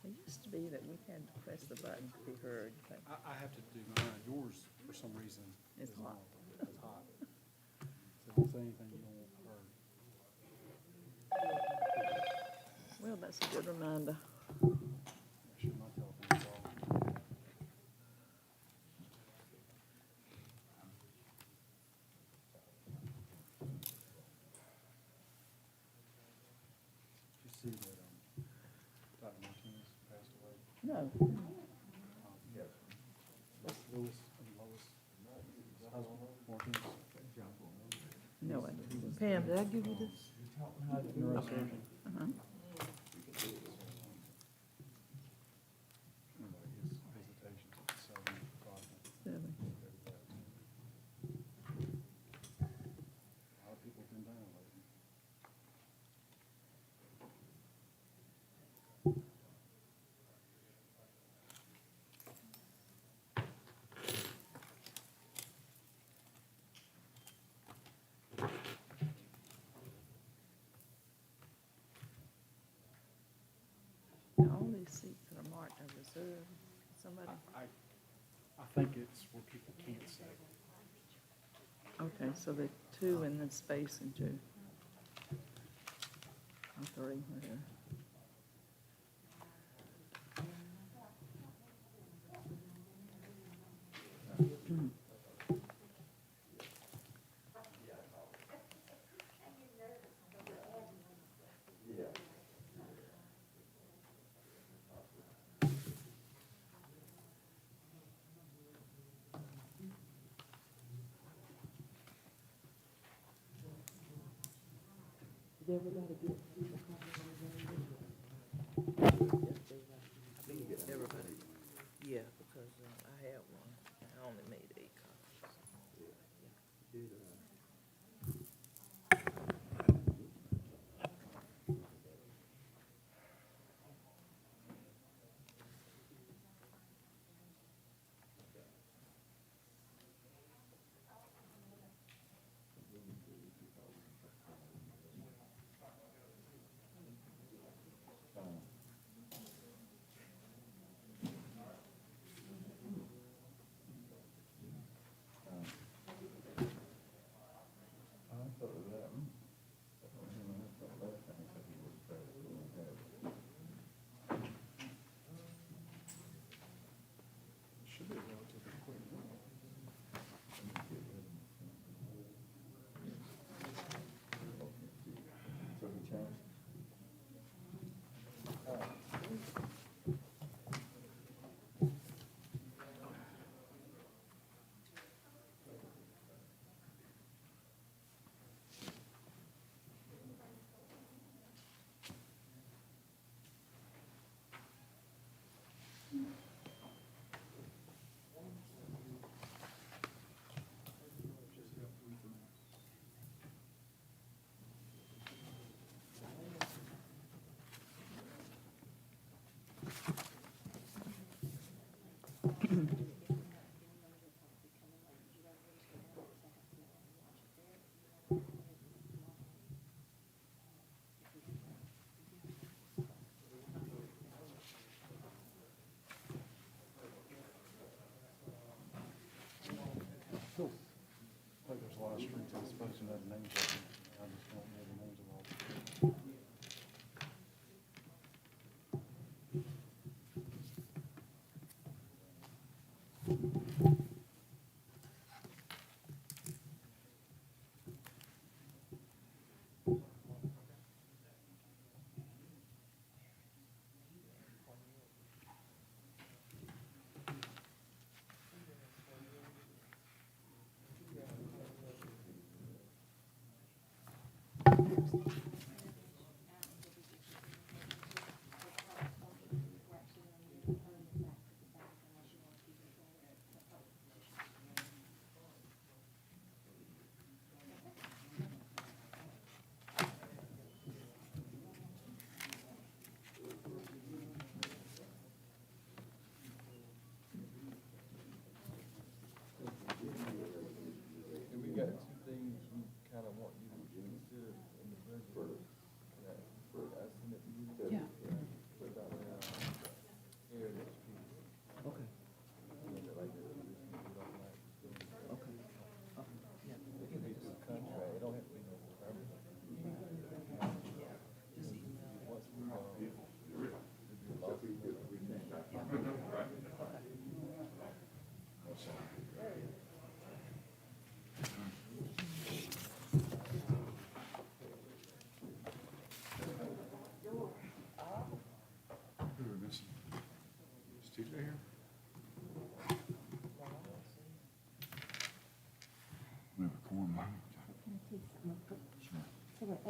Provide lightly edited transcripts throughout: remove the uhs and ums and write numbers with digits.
It used to be that we had to press the button to be heard, but I have to do mine. Yours, for some reason, It's is hot. on. It's hot. So don't say anything you don't want heard. well, that's a good reminder. Make sure my telephone's off. Did you see that Dr. Martinez passed away? No, Yes. Lois husband, Martinez. no, Pam, did I give you this? Neurosurgeon. Uh-huh. His visitation, so Really? a lot of people have been down lately. Now, all these seats that are marked are reserved, somebody, I think it's where people can't sit. okay, so the two in the space and two. Or three, whatever. Everybody, yeah, because I had one, I only made 8 copies. Should be relatively quick. Cool. Like there's a lot of streets I'm supposed to know the names of, I just don't know the names of all.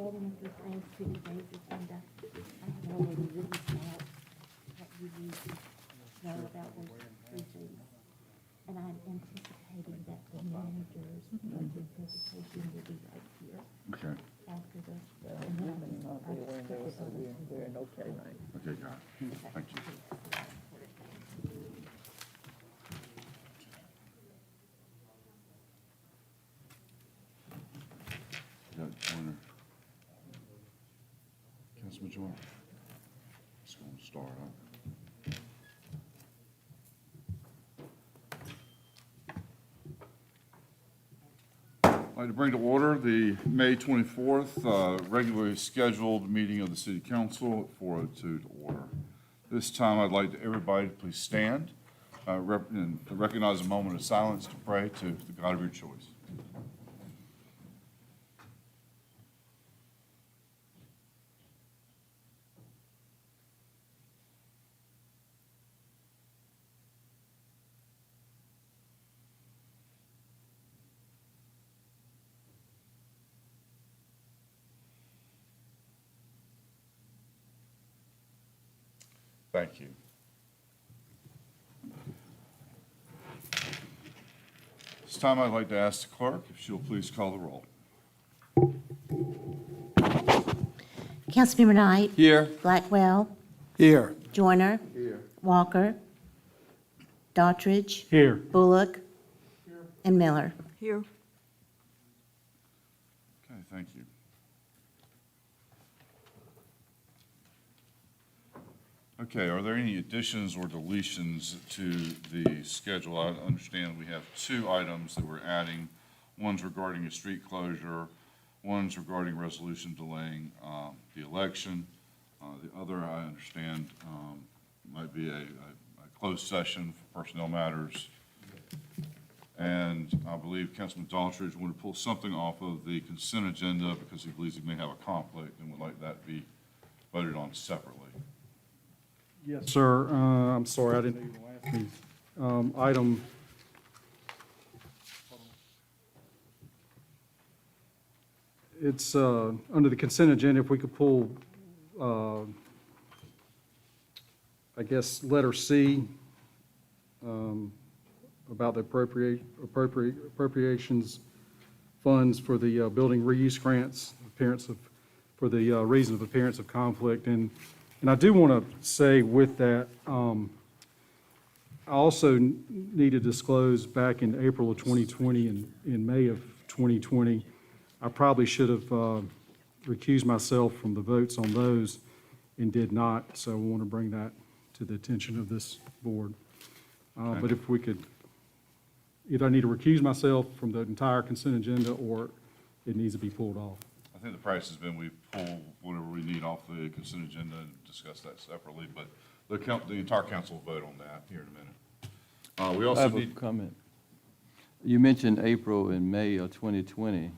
adding a few things to today's agenda. I have already written out what you need to know about those three things. And I'm anticipating that the manager's budget presentation will be right here Okay, after the. Well, I may not be aware there was we're in okay, right? okay, got it. Thank you. You got Joyner. Councilman Joyner. It's going to start, huh? I'd like to bring to order the May 24th regularly scheduled meeting of the City Council at 4:02 to order. This time, I'd like everybody to please stand and to recognize a moment of silence to pray to the God of your choice. Thank you. This time, I'd like to ask the clerk if she'll please call the roll. Councilmember Knight. Here. Blackwell. Here. Joyner. Here. Walker. Daughtridge. Here. Bullock. And Miller. Here. Okay, thank you. Okay, are there any additions or deletions to the schedule? I understand we have two items that we're adding. One's regarding a street closure, one's regarding resolution delaying the election. The other, I understand, might be a closed session for personnel matters. And I believe Councilman Daughtridge wanted to pull something off of the consent agenda because he believes he may have a conflict and would like that to be voted on separately. Yes, sir. I'm sorry, I didn't even ask me. Item. It's under the consent agenda, if we could pull, I guess, letter C, about the appropriations funds for the building reuse grants, for the reason of appearance of conflict. And I do want to say with that, I also need to disclose back in April of 2020 and in May of 2020, I probably should have recused myself from the votes on those and did not. So I want to bring that to the attention of this board. But if we could, either I need to recuse myself from the entire consent agenda or it needs to be pulled off. I think the practice has been we pull whatever we need off the consent agenda and discuss that separately, but the entire council will vote on that here in a minute. We I also have a need, comment. You mentioned April and May of 2020,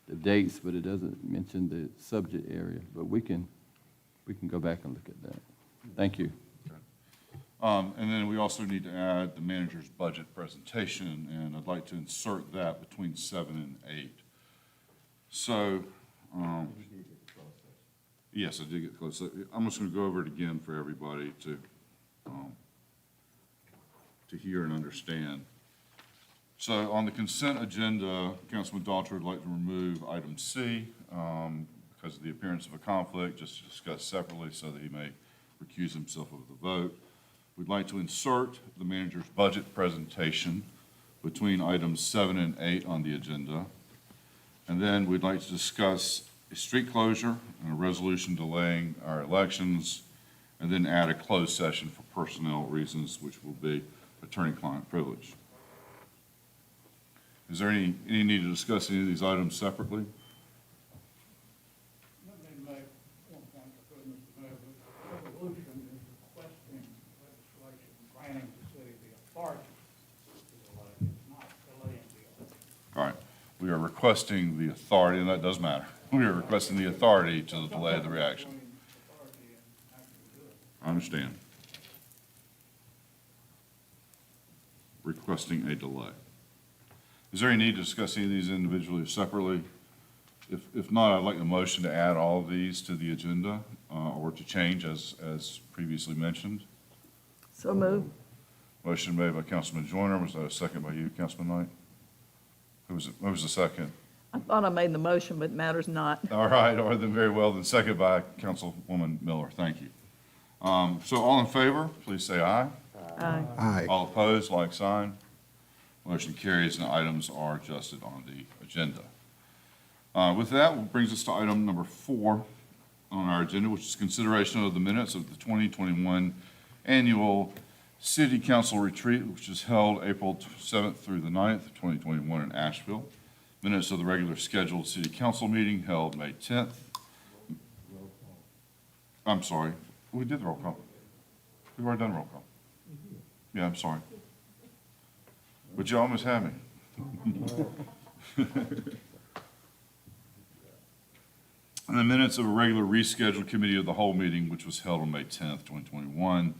the dates, but it doesn't mention the subject area. But we can go back and look at that. Thank you. and then we also need to add the manager's budget presentation, and I'd like to insert that between 7 and 8. So, yes, I did get close. I'm just going to go over it again for everybody to hear and understand. So on the consent agenda, Councilman Daughtry would like to remove item C because of the appearance of a conflict, just to discuss separately so that he may recuse himself of the vote. We'd like to insert the manager's budget presentation between items 7 and 8 on the agenda. And then we'd like to discuss a street closure and a resolution delaying our elections, and then add a closed session for personnel reasons, which will be attorney-client privilege. Is there any need to discuss any of these items separately? Let me make one point before Mr. Mayor. The resolution is requesting legislation granting the city the authority to delay. It's not delaying the election. All right, we are requesting the authority, and that does matter. We are requesting the authority to delay the reaction. Between authority and actually do it. I understand. Requesting a delay. Is there any need to discuss any of these individually or separately? If not, I'd like a motion to add all of these to the agenda, or to change as previously mentioned. So move. Motion made by Councilman Joyner. Was that a second by you, Councilman Knight? Who was the second? I thought I made the motion, but matters not. All right, or then very well, then second by Councilwoman Miller. Thank you. So all in favor, please say aye. Aye. Aye. All opposed, like sign. Motion carries and the items are adjusted on the agenda. With that, brings us to item number 4 on our agenda, which is consideration of the minutes of the 2021 annual City Council retreat, which is held April 7th through the 9th of 2021 in Asheville. Minutes of the regular scheduled city council meeting held May 10th. I'm sorry, we did the roll call. We've already done roll call. Yeah, I'm sorry. But you almost had me. And the minutes of a regular rescheduled committee of the whole meeting, which was held on May 10th, 2021,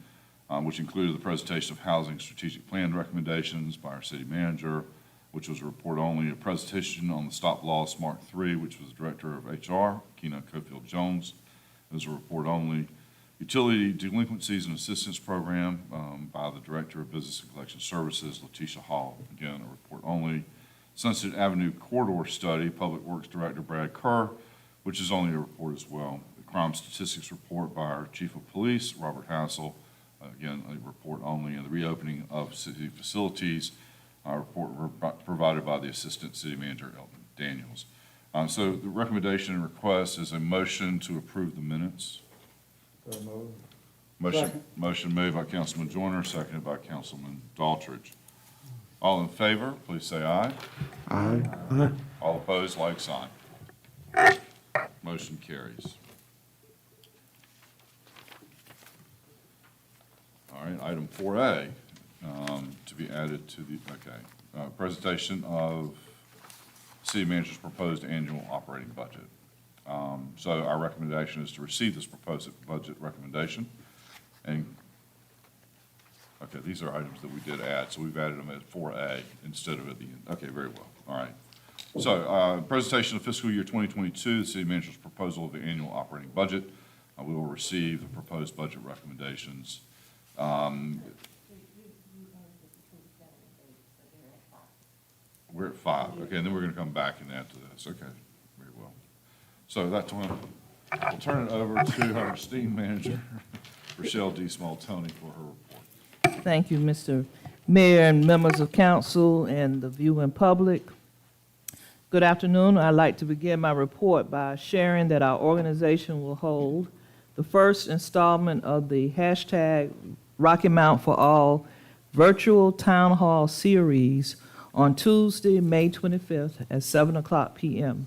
which included the presentation of housing strategic plan recommendations by our city manager, which was a report only, a presentation on the stop loss Mark III, which was the director of HR, Keena Cofield Jones. It was a report only. Utility delinquencies and assistance program by the director of business and collection services, Letitia Hall. Again, a report only. Sunset Avenue corridor study, public works director Brad Kerr, which is only a report as well. The crime statistics report by our chief of police, Robert Hassel. Again, a report only. And the reopening of city facilities, a report provided by the assistant city manager, Elton Daniels. So the recommendation and request is a motion to approve the minutes. Motion made by Councilman Joyner, seconded by Councilman Daughtridge. All in favor, please say aye. Aye. All opposed, like sign. Motion carries. All right, item 4A, to be added to the, presentation of city manager's proposed annual operating budget. So our recommendation is to receive this proposed budget recommendation. And, okay, these are items that we did add, so we've added them at 4A instead of at the end. Okay, very well, all right. So, presentation of fiscal year 2022, the city manager's proposal of the annual operating budget. We will receive the proposed budget recommendations. We're at 5, okay, and then we're gonna come back and add to this, okay, very well. So that's when, we'll turn it over to our esteemed manager, Rochelle D. Small-Toney, for her report. Thank you, Mr. Mayor and members of council and the viewing public. Good afternoon. I'd like to begin my report by sharing that our organization will hold the first installment of the hashtag Rocky Mount for All virtual town hall series on Tuesday, May 25th at 7:00 p.m.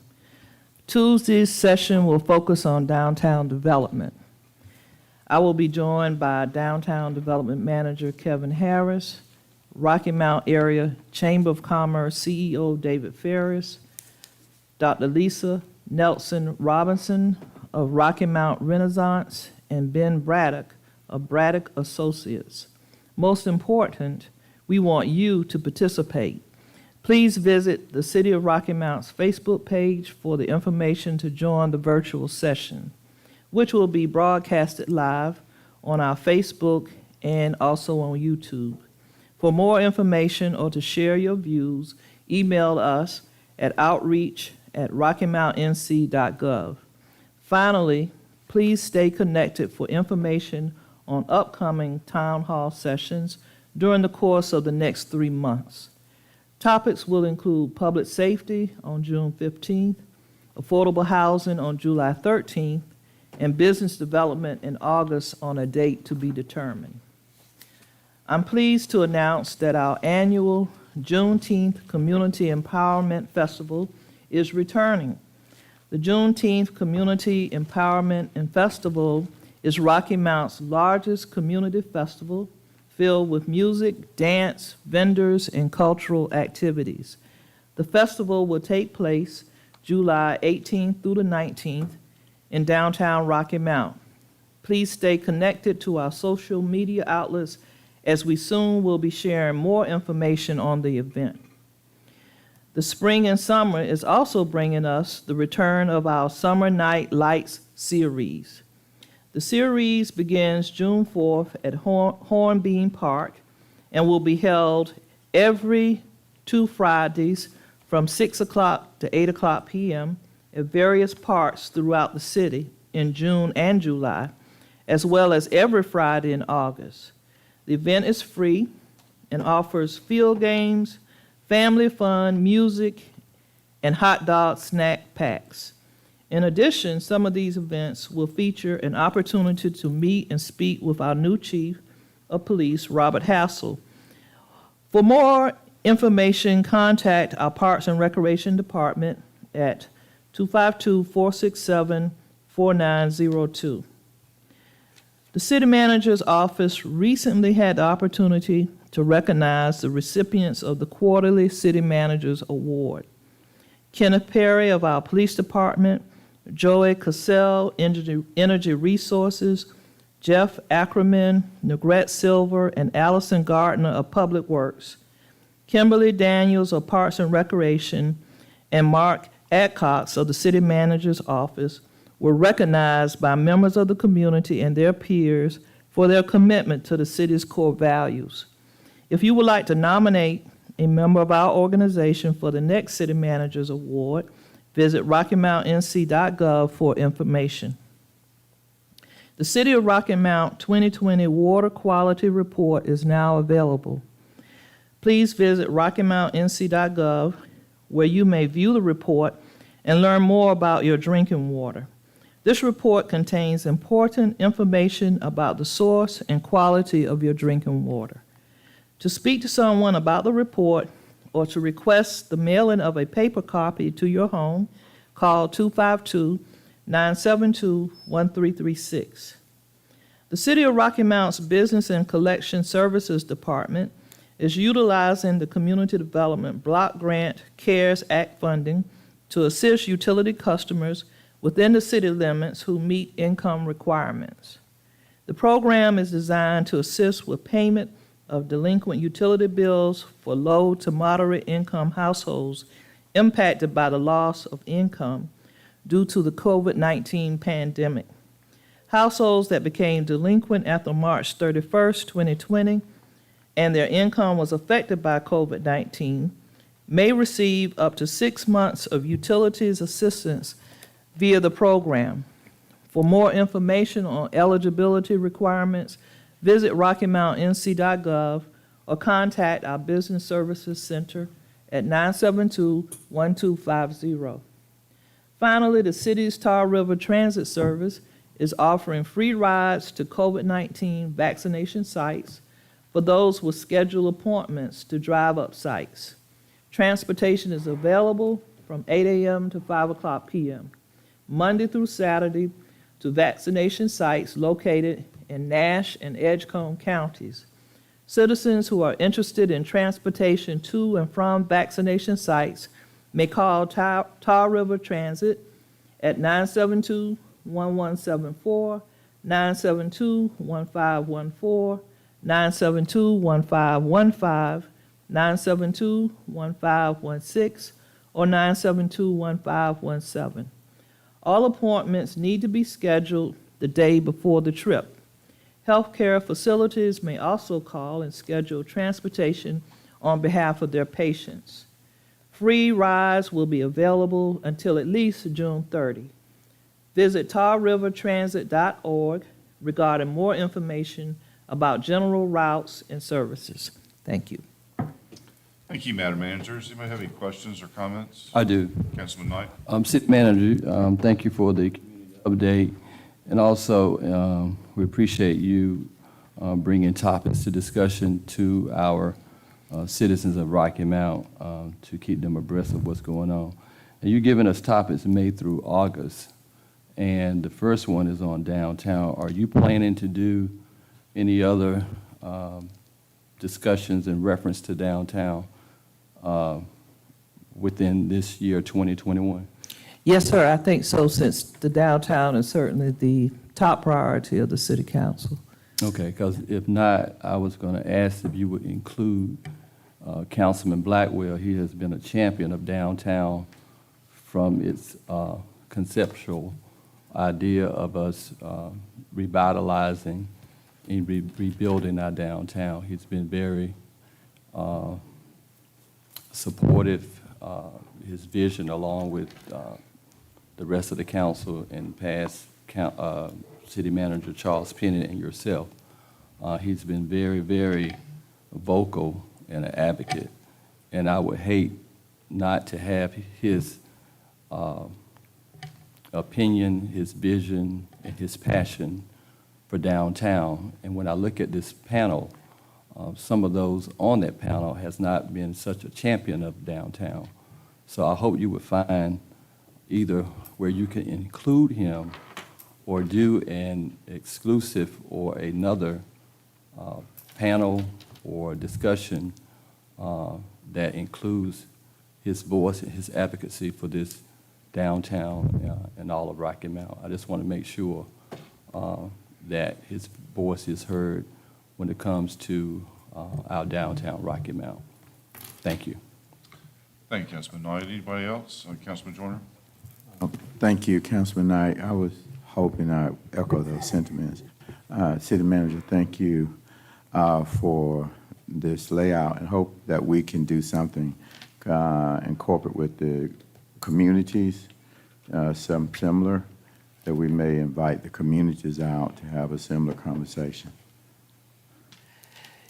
Tuesday's session will focus on downtown development. I will be joined by Downtown Development Manager Kevin Harris, Rocky Mount Area Chamber of Commerce CEO David Ferris, Dr. Lisa Nelson Robinson of Rocky Mount Renaissance, and Ben Braddock of Braddock Associates. Most important, we want you to participate. Please visit the City of Rocky Mount's Facebook page for the information to join the virtual session, which will be broadcasted live on our Facebook and also on YouTube. For more information or to share your views, email us at outreach@rockymountnc.gov. Finally, please stay connected for information on upcoming town hall sessions during the course of the next 3 months. Topics will include public safety on June 15th, affordable housing on July 13th, and business development in August on a date to be determined. I'm pleased to announce that our annual Juneteenth Community Empowerment Festival is returning. The Juneteenth Community Empowerment and Festival is Rocky Mount's largest community festival filled with music, dance, vendors, and cultural activities. The festival will take place July 18th through the 19th in downtown Rocky Mount. Please stay connected to our social media outlets as we soon will be sharing more information on the event. The spring and summer is also bringing us the return of our Summer Night Lights series. The series begins June 4th at Hornbeam Park and will be held every 2 Fridays from 6 o'clock to 8 o'clock p.m. at various parks throughout the city in June and July, as well as every Friday in August. The event is free and offers field games, family fun, music, and hot dog snack packs. In addition, some of these events will feature an opportunity to meet and speak with our new Chief of Police, Robert Hassel. For more information, contact our Parks and Recreation Department at 252-467-4902. The City Manager's Office recently had the opportunity to recognize the recipients of the quarterly City Manager's Award. Kenneth Perry of our Police Department, Joey Cassell, Energy Resources, Jeff Ackerman, Negrete Silver, and Allison Gardner of Public Works, Kimberly Daniels of Parks and Recreation, and Mark Adcox of the City Manager's Office were recognized by members of the community and their peers for their commitment to the city's core values. If you would like to nominate a member of our organization for the next City Manager's Award, visit RockyMountNC.gov for information. The City of Rocky Mount 2020 Water Quality Report is now available. Please visit RockyMountNC.gov, where you may view the report and learn more about your drinking water. This report contains important information about the source and quality of your drinking water. To speak to someone about the report or to request the mailing of a paper copy to your home, call 252-972-1336. The City of Rocky Mount's Business and Collection Services Department is utilizing the Community Development Block Grant CARES Act funding to assist utility customers within the city limits who meet income requirements. The program is designed to assist with payment of delinquent utility bills for low to moderate income households impacted by the loss of income due to the COVID-19 pandemic. Households that became delinquent after March 31st, 2020, and their income was affected by COVID-19 may receive up to 6 months of utilities assistance via the program. For more information on eligibility requirements, visit RockyMountNC.gov or contact our Business Services Center at 972-1250. Finally, the city's Tar River Transit Service is offering free rides to COVID-19 vaccination sites for those with scheduled appointments to drive up sites. Transportation is available from 8 a.m. to 5 o'clock p.m., Monday through Saturday, to vaccination sites located in Nash and Edgecombe counties. Citizens who are interested in transportation to and from vaccination sites may call Tar River Transit at 972-1174, 972-1514, 972-1515, 972-1516, or 972-1517. All appointments need to be scheduled the day before the trip. Healthcare facilities may also call and schedule transportation on behalf of their patients. Free rides will be available until at least June 30. Visit tarrivertransit.org regarding more information about general routes and services. Thank you. Thank you, Madam Manager. Does anybody have any questions or comments? I do. Councilman Knight? City Manager, thank you for the update. And also, we appreciate you bringing topics to discussion to our citizens of Rocky Mount to keep them abreast of what's going on. And you're giving us topics May through August, and the first one is on downtown. Are you planning to do any other discussions in reference to downtown within this year, 2021? Yes, sir, I think so, since the downtown is certainly the top priority of the City Council. Okay, because if not, I was going to ask if you would include Councilman Blackwell, he has been a champion of downtown from its conceptual idea of us revitalizing and rebuilding our downtown. He's been very supportive. His vision, along with the rest of the council and past City Manager Charles Penny and yourself, he's been very, very vocal and an advocate. And I would hate not to have his opinion, his vision, and his passion for downtown. And when I look at this panel, some of those on that panel has not been such a champion of downtown. So I hope you would find either where you can include him or do an exclusive or another panel or discussion that includes his voice and his advocacy for this downtown and all of Rocky Mount. I just want to make sure that his voice is heard when it comes to our downtown Rocky Mount. Thank you. Thank you, Councilman Knight. Anybody else? Councilman Joyner? Thank you, Councilman Knight. I was hoping I echo those sentiments. City Manager, thank you for this layout, and hope that we can do something in corporate with the communities, some similar, that we may invite the communities out to have a similar conversation.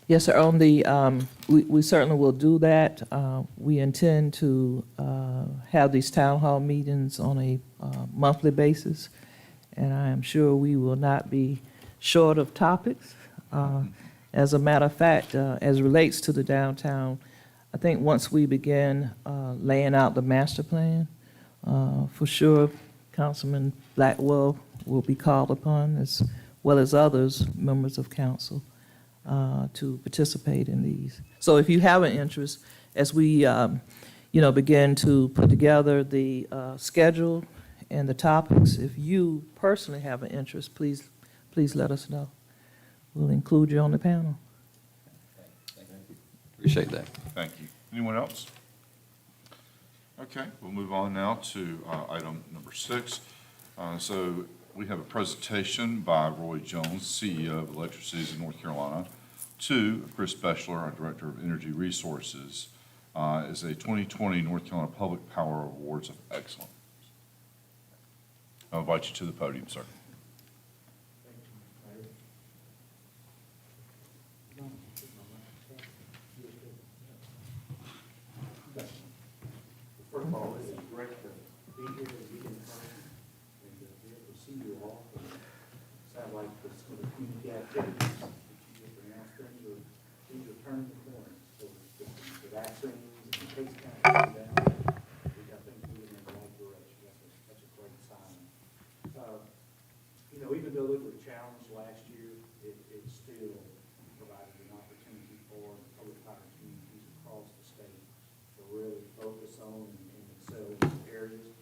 Yes, sir. On the, we certainly will do that. We intend to have these town hall meetings on a monthly basis, and I am sure we will not be short of topics. As a matter of fact, as it relates to the downtown, I think once we begin laying out the master plan, for sure, Councilman Blackwell will be called upon, as well as others, members of council, to participate in these. So if you have an interest, as we, begin to put together the schedule and the topics, if you personally have an interest, please let us know. We'll include you on the panel. Appreciate that. Thank you. Anyone else? Okay, we'll move on now to item number 6. So we have a presentation by Roy Jones, CEO of Electric Cities of North Carolina, to Chris Beschler, our Director of Energy Resources, is a 2020 North Carolina Public Power Awards of Excellence. I'll invite you to the podium, sir. First of all, this is great to be here and be in person and to be able to see you all. Sound like some of the community activities that you have announced, things are turning the corner. So the vaccines and the case counts coming down, we got things moving in the right direction. That's a great sign. Even though it was a challenge last year, it still provided an opportunity for public power communities across the state to really focus on and excel in these areas.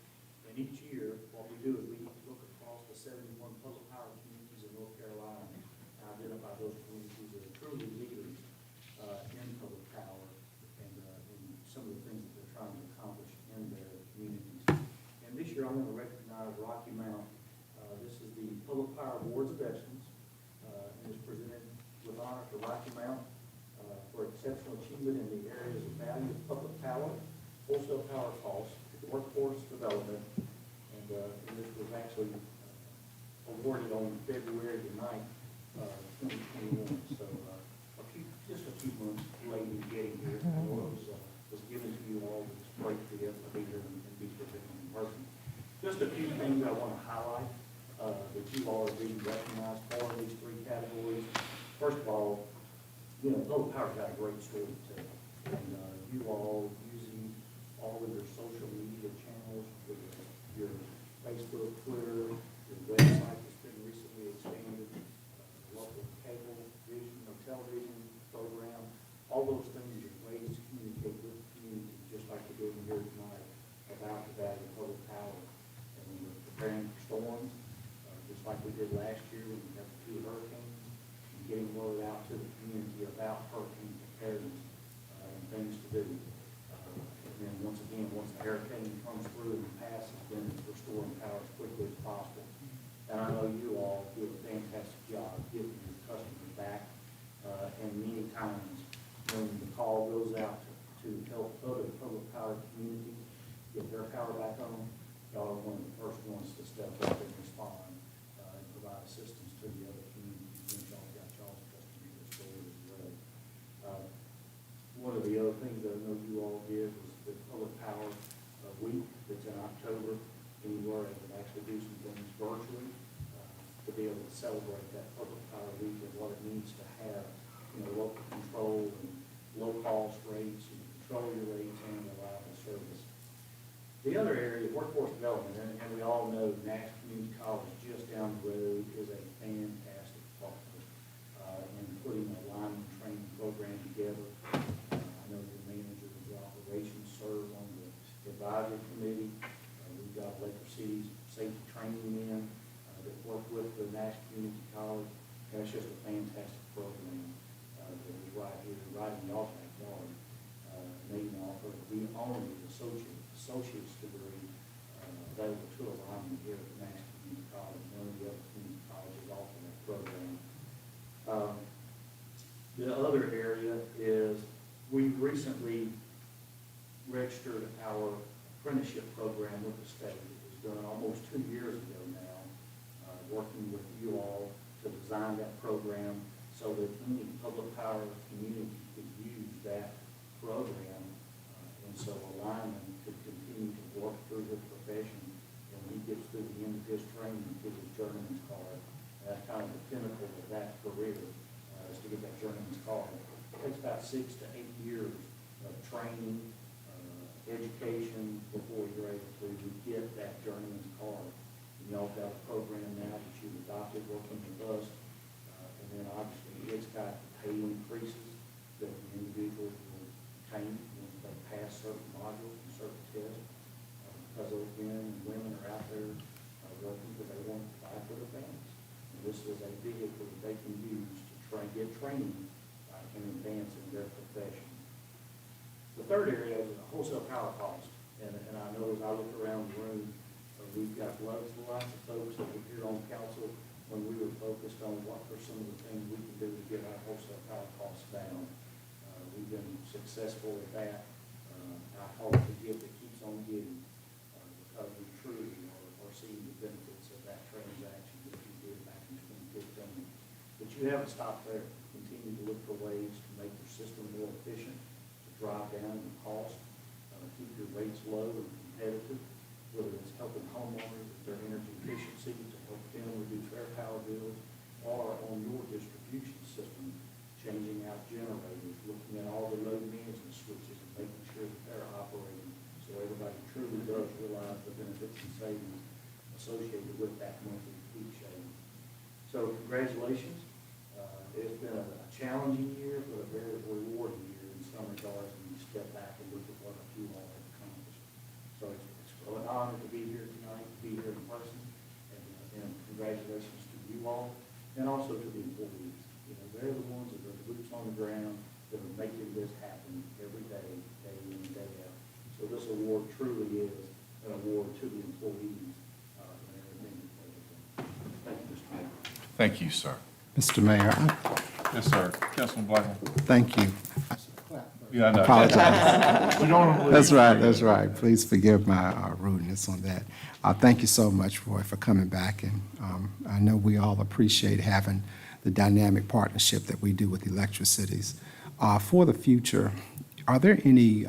And each year, what we do is we look across the 71 public power communities in North Carolina and identify those communities that are truly leaders in public power and some of the things that they're trying to accomplish in their communities. And this year, I want to recognize Rocky Mount. This is the Public Power Awards of Excellence, and is presented with honor to Rocky Mount for exceptional achievement in the areas of value of public power, wholesale power costs, workforce development, and this was actually awarded on February the 9th, 2021. So just a few months late in getting here, was given to you all. It's great to be able to be here and be presented in person. Just a few things I want to highlight that you all are being recognized for in these 3 categories. First of all, Public Power's got a great story to tell, and you all using all of your social media channels, with your Facebook, Twitter, your website that's been recently expanded, local cable, vision, or television program, all those things are ways to communicate with the community, just like we're doing here tonight, about the value of public power. And when we're preparing for storms, just like we did last year when we had the 2 hurricanes, and getting word out to the community about hurricane preparedness, and things to do. And then once again, once the hurricane comes through and passes, then restoring power as quickly as possible. And I know you all do a fantastic job getting your customers back. And many times when the call goes out to help other public power communities get their power back on, y'all are one of the first ones to step up and respond and provide assistance to the other communities when y'all got y'all's customers restored as well. One of the other things that I know you all did was the Public Power Week that's in October. And you were able to actually do some things virtually to be able to celebrate that Public Power Week and what it means to have, local control and low cost rates and control your rates and reliable service. The other area, workforce development, and we all know Nash Community College just down the road is a fantastic partner in putting a lineman training program together. I know the manager of the operations serves on the advisory committee. We've got Laker City's safety training in that work with the Nash Community College. And it's just a fantastic program that is right here, right in y'all's backyard. They offer the only associate's degree available to a lineman here at the Nash Community College. None of the other community colleges offer that program. The other area is we recently registered our apprenticeship program with the state. It was done almost 2 years ago now, working with you all to design that program so that any public power community could use that program. And so a lineman could continue to work through his profession when he gets to the end of his training and get his journeyman's card. That's kind of the pinnacle of that career, is to get that journeyman's card. It takes about 6 to 8 years of training, education before you're able to get that journeyman's card. And y'all got a program now that you've adopted working with us. And then obviously it's got pay increases that the individuals will obtain when they pass certain modules and certain tests. Because those men and women are out there working because they want to provide for their families. And this is a vehicle that they can use to get training in advance in their profession. The third area is wholesale power cost, and I know as I look around the room, we've got lots of folks that were here on council when we were focused on what are some of the things we can do to get our wholesale power costs down. We've been successful at that. I hope the gift that keeps on giving because we truly are seeing the benefits of that transaction that you did back in 2015. But you haven't stopped there. Continue to look for ways to make your system more efficient, drive down the cost, keep your rates low and competitive, whether it's helping homeowners with their energy efficiency to help them reduce their power bills, or on your distribution system, changing out generators, looking at all the load management switches and making sure that they're operating so everybody truly does realize the benefits and savings associated with that monthly peak shaving. So congratulations. It's been a challenging year, but a very rewarding year in some regards when you step back and look at what you all have accomplished. So it's an honor to be here tonight, to be here in person, and congratulations to you all, and also to the employees. They're the ones that are the boots on the ground that are making this happen every day, day in and day out. So this award truly is an award to the employees and everything that they do. Thank you, Mr. Mayor. Thank you, sir. Mr. Mayor, Yes, sir. Councilman Blackman? thank you. Yeah, I know. Apologize. We don't That's right. Please forgive my rudeness on that. Thank you so much, Roy, for coming back. And I know we all appreciate having the dynamic partnership that we do with electricities. For the future, are there any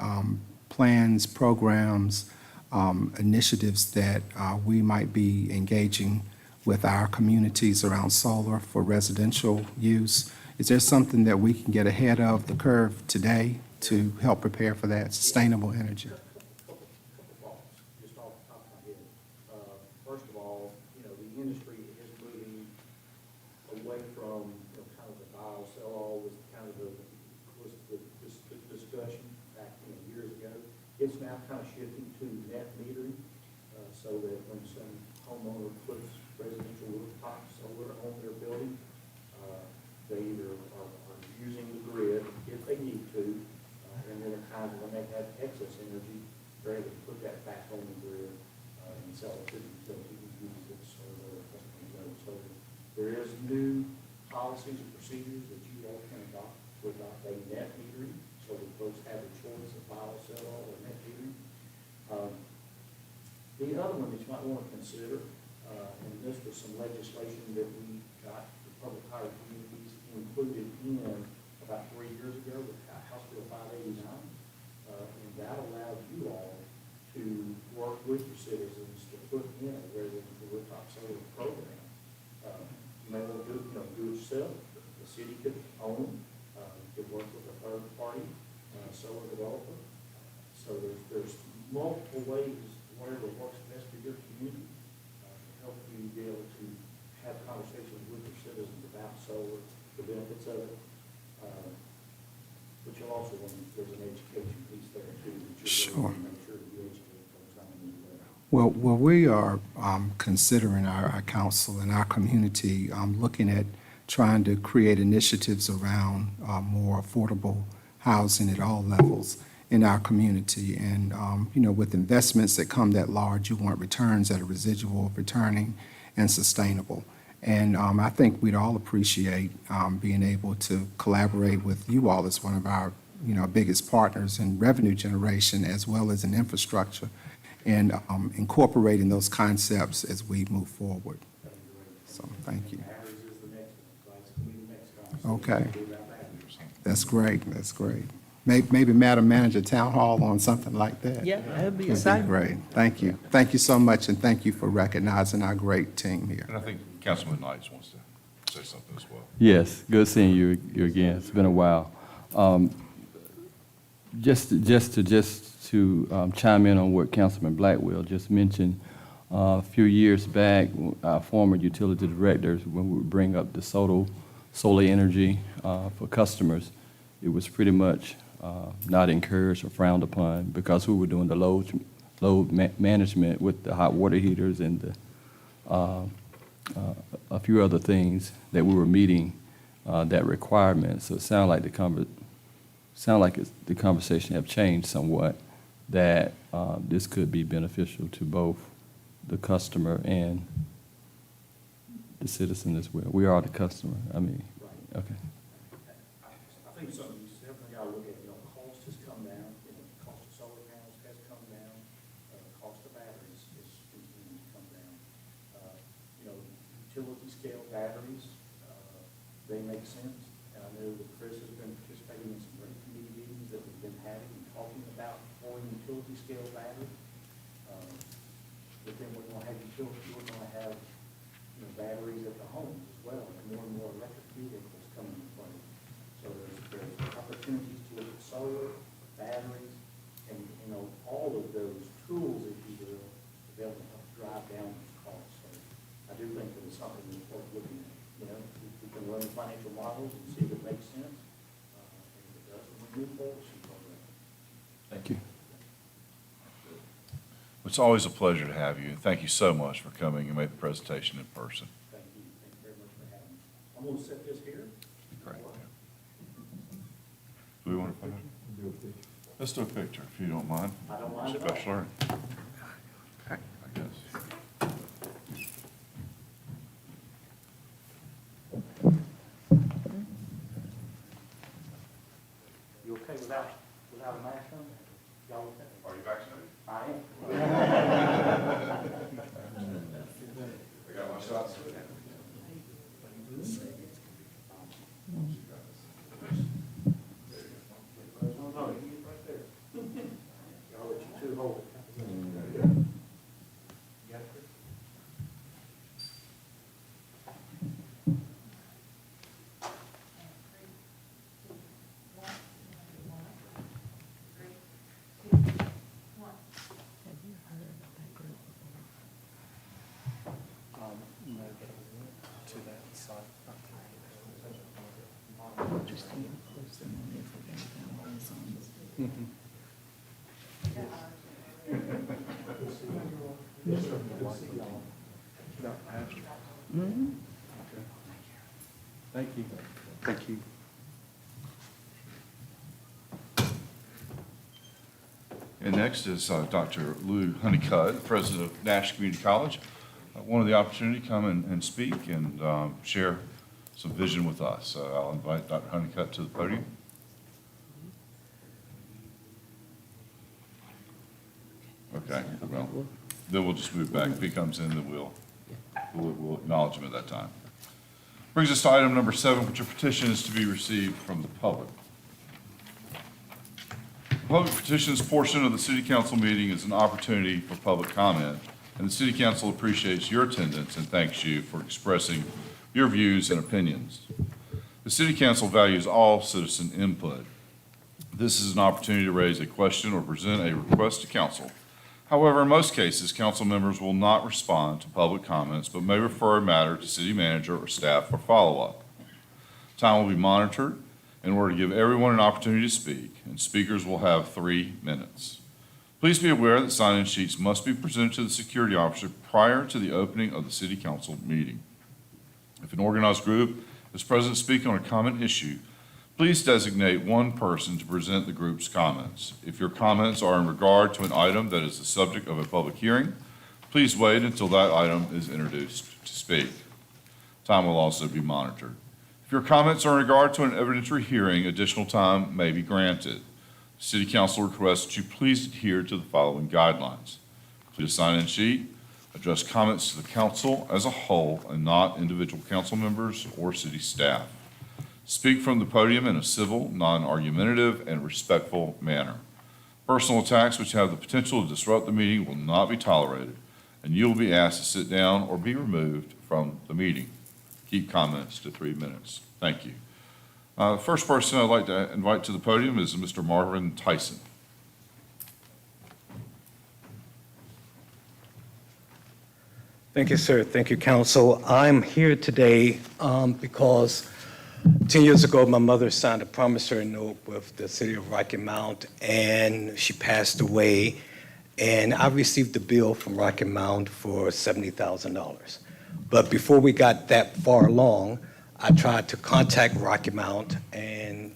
plans, programs, initiatives that we might be engaging with our communities around solar for residential use? Is there something that we can get ahead of the curve today to help prepare for that sustainable energy? Couple thoughts, just off the top of my head. First of all, the industry is moving away from, kind of the buy, sell all was kind of the discussion back, years ago. It's now kind of shifting to net metering, so that when some homeowner puts residential rooftop solar on their building, they either are using the grid if they need to, and then policies and procedures that you all can adopt to adopt a net metering, so that folks have a choice of buy, sell, or net metering. The other one that you might want to consider, and this was some legislation that we got the public hire communities included in about 3 years ago with House Bill 589. And that allowed you all to work with your citizens to put in a residential rooftop solar program. You may want to do it yourself. The city could own, could work with a third party, solar developer. So there's multiple ways, whatever works best for your community, to help you be able to have conversations with your citizens about solar, the benefits of it. But you'll also want, there's an education piece there too, that you're going to make sure that you educate folks on the new layout. Well, we are considering our council and our community looking at trying to create initiatives around more affordable housing at all levels in our community. And, with investments that come that large, you want returns that are residual, returning, and sustainable. And I think we'd all appreciate being able to collaborate with you all as one of our, biggest partners in revenue generation as well as in infrastructure, and incorporating those concepts as we move forward. So, thank you. Batteries is the next one, so that's going to be the next conversation. Okay. We'll do about batteries. That's great, that's great. Maybe Madam Manager, Town Hall on something like that. Yeah, that'd be Would be exciting. great. Thank you. Thank you so much, and thank you for recognizing our great team here. And I think Councilman Knight wants to say something as well. Yes, good seeing you again. It's been a while. Just to chime in on what Councilman Blackwell just mentioned, a few years back, our former utility directors, when we would bring up the solar energy for customers, it was pretty much not encouraged or frowned upon because we were doing the load management with the hot water heaters and a few other things that we were meeting that requirement. So it sounded like the conversation have changed somewhat, that this could be beneficial to both the customer and the citizen as well. We are the customer. Okay. I think something you got to look at, cost has come down, cost of solar panels has come down, cost of batteries is continuing to come down. Utility scale batteries, they make sense, and I know that Chris has been participating in some great committee meetings that we've been having and talking about deploying utility scale batteries. But then we're going to have batteries at the homes as well, and more electric vehicles coming into play. So there's opportunities to look at solar, batteries, and, all of those tools, if you will, to be able to help drive down those costs. So I do think that it's something that's worth looking at. We can run financial models and see if it makes sense. And if it doesn't, we move forward with some programs. Thank you. It's always a pleasure to have you, and thank you so much for coming and make the presentation in person. Thank you. Thank you very much for having me. I'm going to set this here. Great. Do we want to put it? Let's do a picture, if you don't mind. I don't mind at all. Special, I guess. You okay without a mask on? Y'all okay? Are you vaccinated? I am. I got my shots. No, you get right there. I'll let you two hold it. You got it, Chris? Have you heard of that group before? Interesting, close them on everything down on zones. Thank you. Thank you. And next is Dr. Lou Honeycutt, President of Nash Community College. Wanted the opportunity to come and speak and share some vision with us. So I'll invite Dr. Honeycutt to the podium. Okay, well, then we'll just move back. If he comes in, then we'll acknowledge him at that time. Brings us to item number 7, which are petitions to be received from the public. The public petitions portion of the city council meeting is an opportunity for public comment, and the city council appreciates your attendance and thanks you for expressing your views and opinions. The city council values all citizen input. This is an opportunity to raise a question or present a request to council. However, in most cases, council members will not respond to public comments, but may refer a matter to city manager or staff for follow-up. Time will be monitored in order to give everyone an opportunity to speak, and speakers will have 3 minutes. Please be aware that sign-in sheets must be presented to the security officer prior to the opening of the city council meeting. If an organized group is present to speak on a common issue, please designate one person to present the group's comments. If your comments are in regard to an item that is the subject of a public hearing, please wait until that item is introduced to speak. Time will also be monitored. If your comments are in regard to an evidentiary hearing, additional time may be granted. The City Council requests that you please adhere to the following guidelines. Please sign in sheet, address comments to the council as a whole and not individual council members or city staff. Speak from the podium in a civil, non-argumentative, and respectful manner. Personal attacks which have the potential to disrupt the meeting will not be tolerated, and you will be asked to sit down or be removed from the meeting. Keep comments to 3 minutes. Thank you. The first person I'd like to invite to the podium is Mr. Marvin Tyson. Thank you, sir. Thank you, council. I'm here today because 10 years ago, my mother signed a promissory note with the city of Rocky Mount, and she passed away. And I received a bill from Rocky Mount for $70,000. But before we got that far along, I tried to contact Rocky Mount and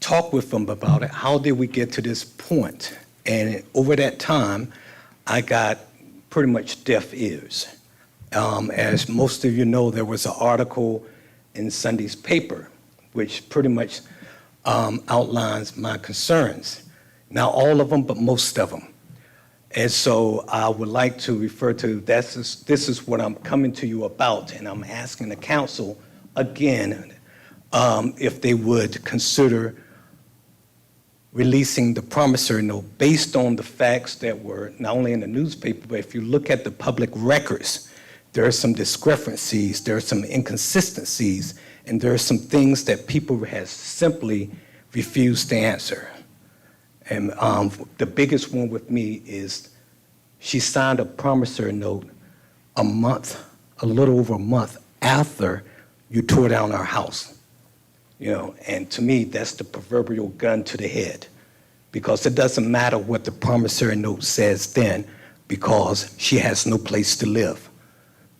talk with them about it. How did we get to this point? And over that time, I got pretty much deaf ears. As most of you know, there was an article in Sunday's paper, which pretty much outlines my concerns. Not all of them, but most of them. And so I would like to refer to, this is what I'm coming to you about, and I'm asking the council again if they would consider releasing the promissory note based on the facts that were not only in the newspaper, but if you look at the public records, there are some discrepancies, there are some inconsistencies, and there are some things that people have simply refused to answer. And the biggest one with me is she signed a promissory note a little over a month after you tore down our house. And to me, that's the proverbial gun to the head, because it doesn't matter what the promissory note says then, because she has no place to live.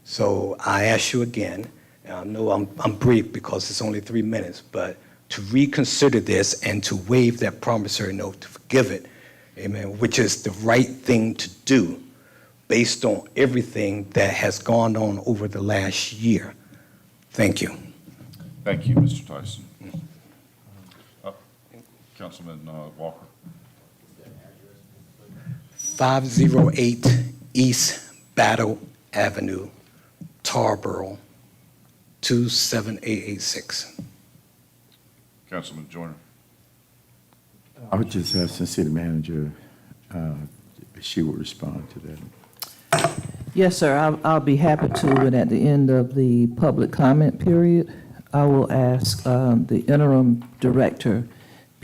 So I ask you again, and I know I'm brief because it's only 3 minutes, but to reconsider this and to waive that promissory note, to forgive it, amen, which is the right thing to do based on everything that has gone on over the last year. Thank you. Thank you, Mr. Tyson. Councilman Walker. 508 East Battle Avenue, Tarboro, 27886. Councilman Joyner. I would just ask the city manager if she would respond to that. Yes, sir, I'll be happy to, and at the end of the public comment period, I will ask the interim director,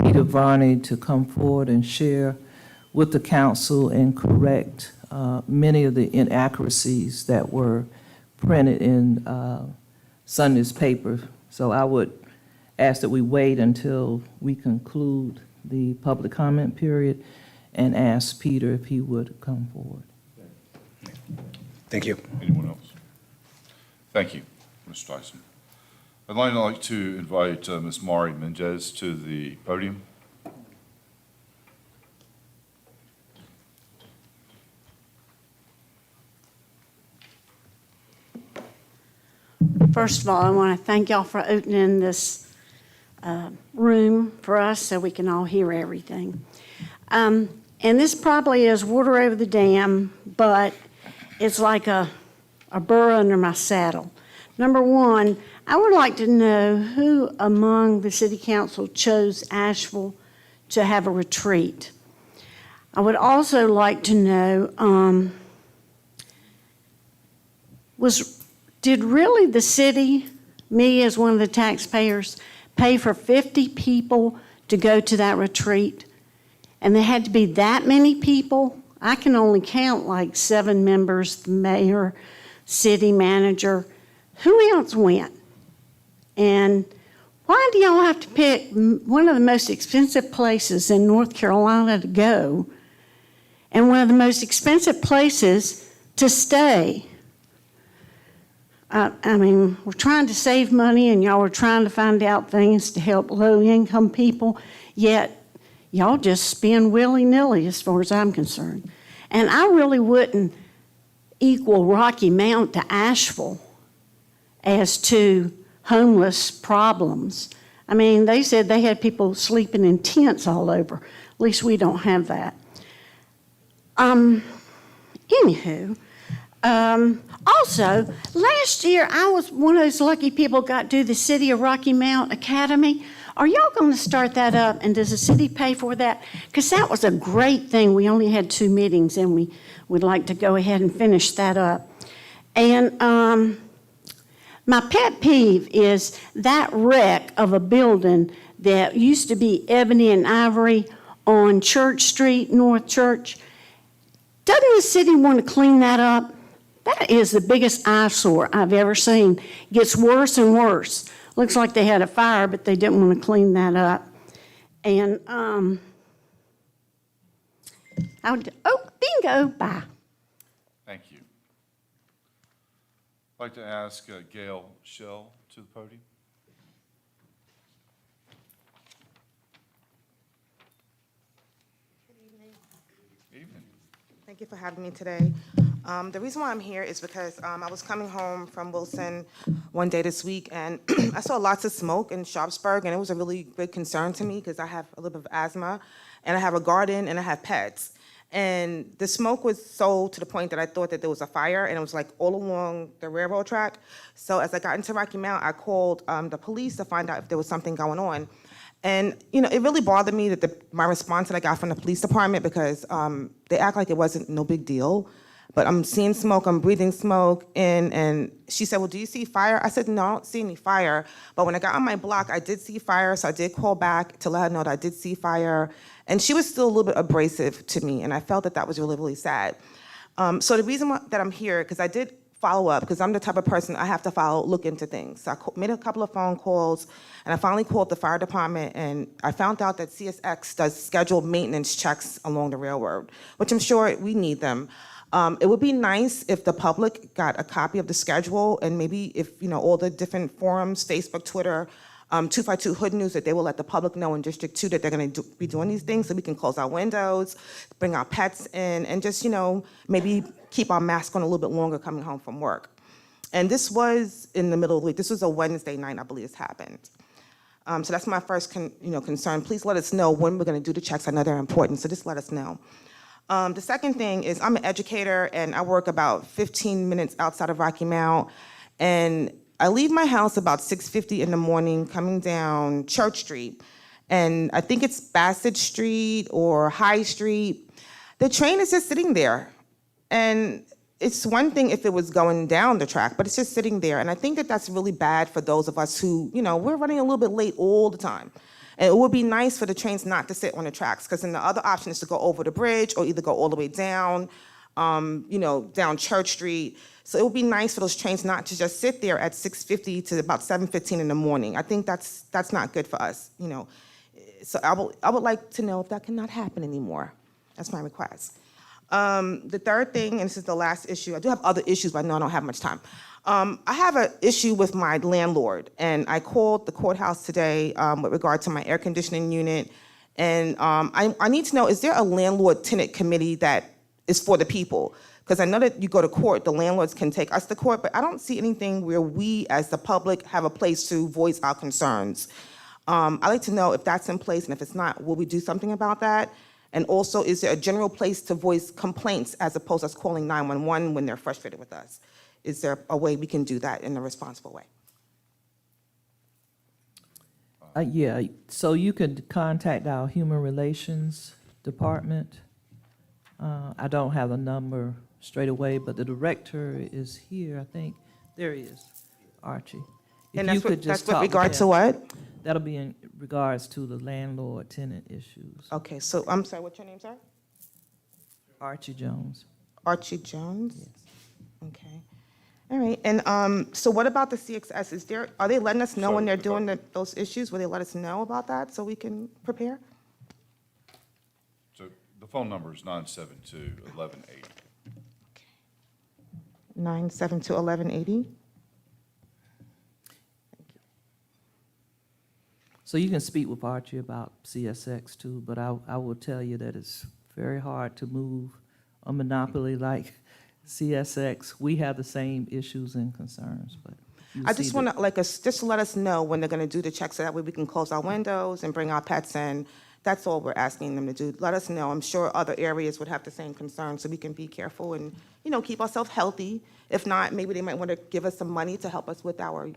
Peter Varney, to come forward and share with the council and correct many of the inaccuracies that were printed in Sunday's paper. So I would ask that we wait until we conclude the public comment period and ask Peter if he would come forward. Thank you. Anyone else? Thank you, Mr. Tyson. I'd like to invite Ms. Mari Mendez to the podium. First of all, I want to thank y'all for opening this room for us so we can all hear everything. And this probably is water over the dam, but it's like a burr under my saddle. Number one, I would like to know who among the city council chose Asheville to have a retreat. I would also like to know, did really the city, me as one of the taxpayers, pay for 50 people to go to that retreat? And there had to be that many people? I can only count like 7 members, the mayor, city manager. Who else went? And why do y'all have to pick one of the most expensive places in North Carolina to go and one of the most expensive places to stay? I mean, we're trying to save money and y'all are trying to find out things to help low-income people, yet y'all just spend willy-nilly as far as I'm concerned. And I really wouldn't equal Rocky Mount to Asheville as to homeless problems. I mean, they said they had people sleeping in tents all over. At least we don't have that. Anywho, also, last year I was one of those lucky people got to do the City of Rocky Mount Academy. Are y'all going to start that up, and does the city pay for that? Because that was a great thing. We only had 2 meetings, and we would like to go ahead and finish that up. And my pet peeve is that wreck of a building that used to be Ebony and Ivory on Church Street, North Church. Doesn't the city want to clean that up? That is the biggest eyesore I've ever seen. It gets worse and worse. Looks like they had a fire, but they didn't want to clean that up. And, bingo, bye. Thank you. I'd like to ask Gail Shell to the podium. Evening. Thank you for having me today. The reason why I'm here is because I was coming home from Wilson one day this week, and I saw lots of smoke in Sharpsburg, and it was a really big concern to me because I have a little bit of asthma, and I have a garden, and I have pets. And the smoke was so to the point that I thought that there was a fire, and it was like all along the railroad track. So as I got into Rocky Mount, I called the police to find out if there was something going on. And, you know, it really bothered me that my response that I got from the police department, because they act like it wasn't no big deal. But I'm seeing smoke, I'm breathing smoke in, and she said, well, do you see fire? I said, no, I don't see any fire. But when I got on my block, I did see fire, so I did call back to let her know that I did see fire. And she was still a little bit abrasive to me, and I felt that that was really, really sad. So the reason that I'm here, because I did follow up, because I'm the type of person I have to look into things. So I made a couple of phone calls, and I finally called the fire department, and I found out that CSX does scheduled maintenance checks along the railroad, which I'm sure we need them. It would be nice if the public got a copy of the schedule, and maybe if, you know, all the different forums, Facebook, Twitter, 252 Hood News, that they will let the public know in District 2 that they're going to be doing these things, so we can close our windows, bring our pets in, and just, you know, maybe keep our mask on a little bit longer coming home from work. And this was in the middle of the week. This was a Wednesday night, I believe this happened. So that's my first concern. Please let us know when we're going to do the checks. I know they're important, so just let us know. The second thing is I'm an educator, and I work about 15 minutes outside of Rocky Mount, and I leave my house about 6:50 in the morning coming down Church Street, and I think it's Bassett Street or High Street. The train is just sitting there, and it's one thing if it was going down the track, but it's just sitting there, and I think that that's really bad for those of us who, you know, we're running a little bit late all the time. And it would be nice for the trains not to sit on the tracks, because then the other option is to go over the bridge or either go all the way down, you know, down Church Street. So it would be nice for those trains not to just sit there at 6:50 to about 7:15 in the morning. I think that's not good for us, you know. So I would like to know if that cannot happen anymore. That's my request. The third thing, and this is the last issue, I do have other issues, but I know I don't have much time. I have an issue with my landlord, and I called the courthouse today with regard to my air conditioning unit, and I need to know, is there a landlord-tenant committee that is for the people? Because I know that you go to court, the landlords can take us to court, but I don't see anything where we, as the public, have a place to voice our concerns. I'd like to know if that's in place, and if it's not, will we do something about that? And also, is there a general place to voice complaints as opposed to us calling 911 when they're frustrated with us? Is there a way we can do that in a responsible way? Yeah, so you could contact our Human Relations Department. I don't have the number straight away, but the director is here, I think. There he is, Archie. If And you that's could with, just that's with talk regard to him. what? That'll be in regards to the landlord-tenant issues. Okay, so, I'm sorry, what's your name, sir? Archie Jones. Archie Jones? Okay. All right, and so what about the CXS? Are they letting us know when they're doing those issues? Will they let us know about that so we can prepare? So the phone number is 972-1180. 972-1180? So you can speak with Archie about CSX too, but I will tell you that it's very hard to move a monopoly like CSX. We have the same issues and concerns, but. I just want to, just to let us know when they're going to do the checks, so that way we can close our windows and bring our pets in. That's all we're asking them to do. Let us know. I'm sure other areas would have the same concerns, so we can be careful and, keep ourselves healthy. If not, maybe they might want to give us some money to help us with our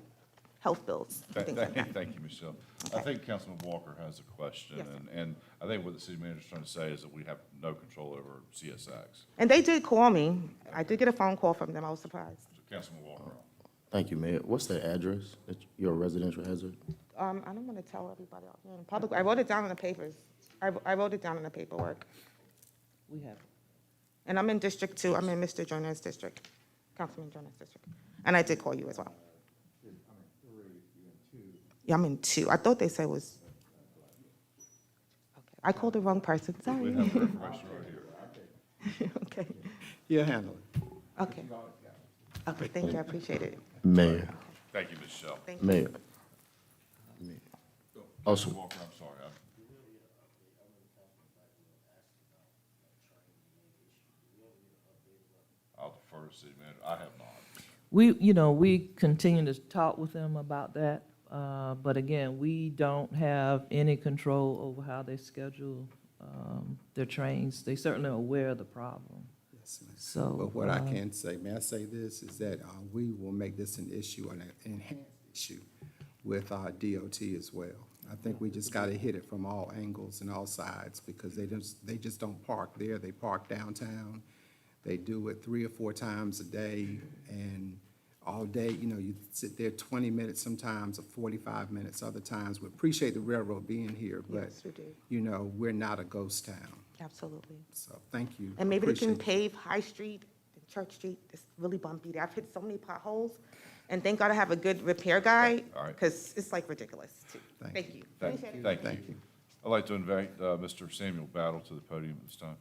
health bills, and things like that. Thank you, Michelle. I think Councilman Walker has a question, Yes, sir. and I think what the city manager's trying to say is that we have no control over CSX. And they did call me. I did get a phone call from them. I was surprised. So Councilman Walker. Thank you, Mayor. What's the address? Your residential hazard? I don't want to tell everybody out here in public. I wrote it down in the papers. I wrote it down in the paperwork. We have. And I'm in District 2. I'm in Mr. Joyner's district, Councilman Joyner's district. And I did call you as well. Yeah, I'm in 2. I thought they said it was. Okay, I called the wrong person, We sorry. have the information right here. Okay, You'll handle it. okay. Okay, thank you, I appreciate it. Mayor, Thank you, Michelle. Thank you. Mayor. Also, Councilman Walker, I'm sorry. I'll defer to city manager. I have not. We continue to talk with them about that, but again, we don't have any control over how they schedule their trains. They certainly are aware of the problem. Yes, ma'am. So, But what I can say, may I say this, is that we will make this an issue, an enhanced issue with our DOT as well. I think we just got to hit it from all angles and all sides, because they just don't park there. They park downtown. They do it 3 or 4 times a day, and all day, you sit there 20 minutes sometimes, or 45 minutes other times. We appreciate the railroad being here, but, Yes, we do. we're not a ghost town. Absolutely. So, thank you. And maybe they can Appreciate it. pave High Street and Church Street. It's really bumpy there. I've hit so many potholes. And thank God I have a good repair guy, All right. because it's ridiculous, too. Thank Thank you. Thank Appreciate it. Thank Thank you. you. I'd like to invite Mr. Samuel Battle to the podium at this time.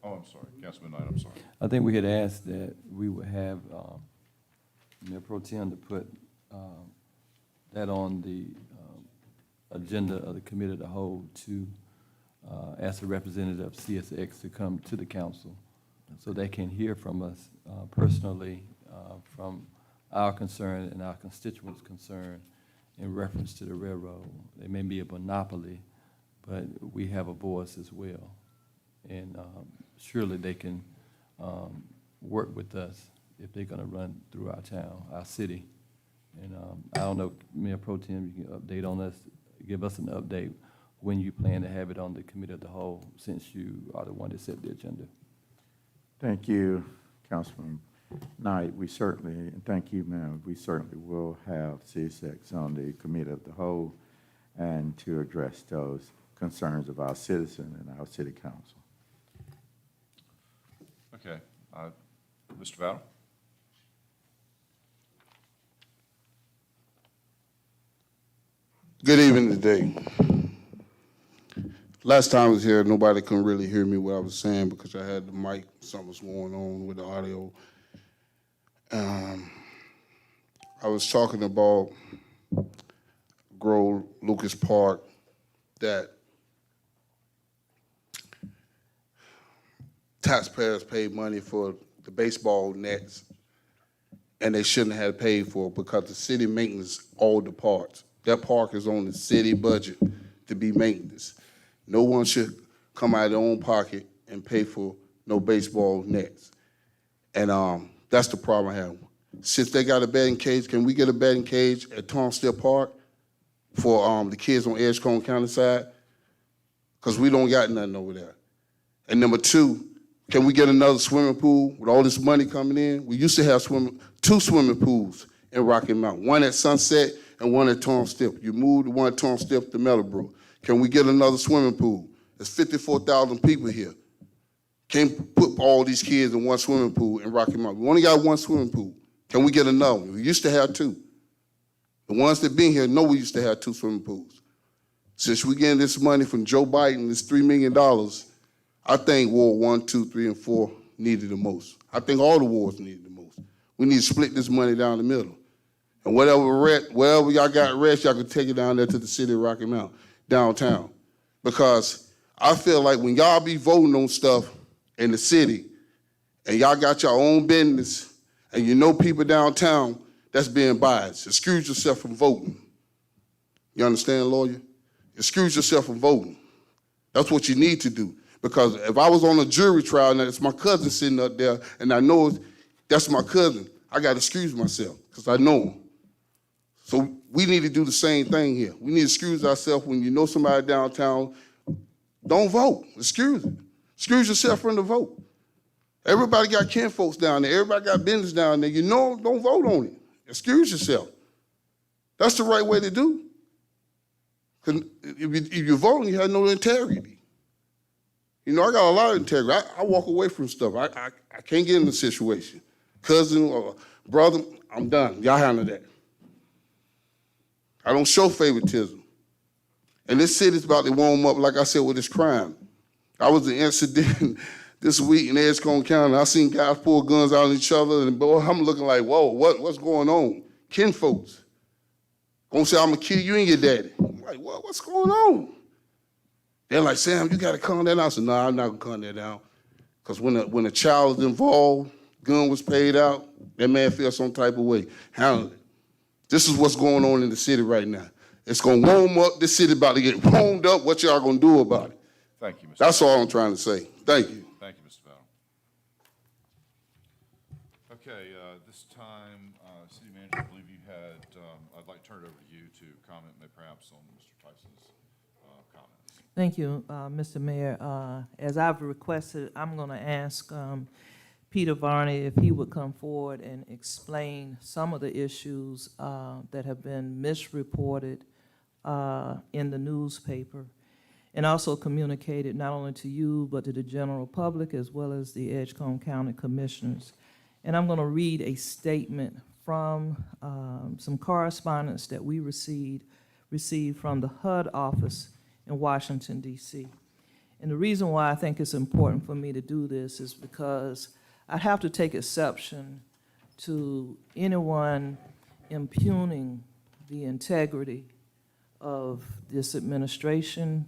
Oh, I'm sorry, Councilman Knight, I'm sorry. I think we had asked that we would have Mayor Pro Tem to put that on the agenda of the committee of the whole to ask a representative of CSX to come to the council so they can hear from us personally from our concern and our constituents' concern in reference to the railroad. They may be a monopoly, but we have a voice as well. And surely they can work with us if they're going to run through our town, our city. And I don't know, Mayor Pro Tem, you can update on us, give us an update when you plan to have it on the committee of the whole, since you are the one that set the agenda. Thank you, Councilman Knight. We certainly, and thank you, ma'am, we certainly will have CSX on the committee of the whole and to address those concerns of our citizen and our city council. Okay, Mr. Battle? Good evening today. Last time I was here, nobody couldn't really hear me what I was saying because I had the mic, something was going on with the audio. I was talking about Grove Lucas Park, that taxpayers paid money for the baseball nets, and they shouldn't have paid for it because the city maintenance all the parks. That park is on the city budget to be maintenance. No one should come out of their own pocket and pay for no baseball nets. And that's the problem I have. Since they got a batting cage, can we get a batting cage at Townsend Park for the kids on Edgecombe County side? Because we don't got nothing over there. And number two, can we get another swimming pool with all this money coming in? We used to have two swimming pools in Rocky Mount, one at Sunset and one at Townsend. You moved the one at Townsend to Meadowbrook. Can we get another swimming pool? There's 54,000 people here. Can't put all these kids in one swimming pool in Rocky Mount. We only got one swimming pool. Can we get another one? We used to have two. The ones that been here know we used to have two swimming pools. Since we getting this money from Joe Biden, this $3 million, I think Ward 1, 2, 3, and 4 needed the most. I think all the wards needed the most. We need to split this money down the middle. And wherever y'all got rest, y'all can take it down there to the city of Rocky Mount, downtown. Because I feel like when y'all be voting on stuff in the city, and y'all got your own business, and you know people downtown that's being biased, excuse yourself from voting. You understand, lawyer? Excuse yourself from voting. That's what you need to do. Because if I was on a jury trial and it's my cousin sitting up there and I know that's my cousin, I got to excuse myself because I know him. So we need to do the same thing here. We need to excuse ourselves when you know somebody downtown. Don't vote. Excuse it. Excuse yourself from the vote. Everybody got kinfolks down there. Everybody got business down there. You know, don't vote on it. Excuse yourself. That's the right way to do. Because if you're voting, you have no integrity. You know, I got a lot of integrity. I walk away from stuff. I can't get in a situation. Cousin or brother, I'm done. Y'all handle that. I don't show favoritism. And this city's about to warm up, like I said, with this crime. I was an incident this week in Edgecombe County. I seen guys pull guns out on each other, and boy, I'm looking like, whoa, what's going on? Kinfolks. Gonna say, I'm gonna kill you and your daddy. I'm like, what's going on? They're like, Sam, you gotta calm that down. I said, no, I'm not gonna calm that down. Because when a child is involved, gun was paid out, that man feels some type of way. Handle it. This is what's going on in the city right now. It's gonna warm up. This city about to get warmed up. What y'all gonna do about it? Thank you, Mr. That's all I'm trying to say. Thank you. Thank you, Mr. Battle. Okay, this time, City Manager, I believe you had, I'd like to turn it over to you to comment perhaps on Mr. Tyson's comments. Thank you, Mr. Mayor. As I've requested, I'm going to ask Peter Varney if he would come forward and explain some of the issues that have been misreported in the newspaper, and also communicated not only to you, but to the general public, as well as the Edgecombe County Commissioners. And I'm going to read a statement from some correspondence that we received from the HUD office in Washington, D.C. And the reason why I think it's important for me to do this is because I have to take exception to anyone impugning the integrity of this administration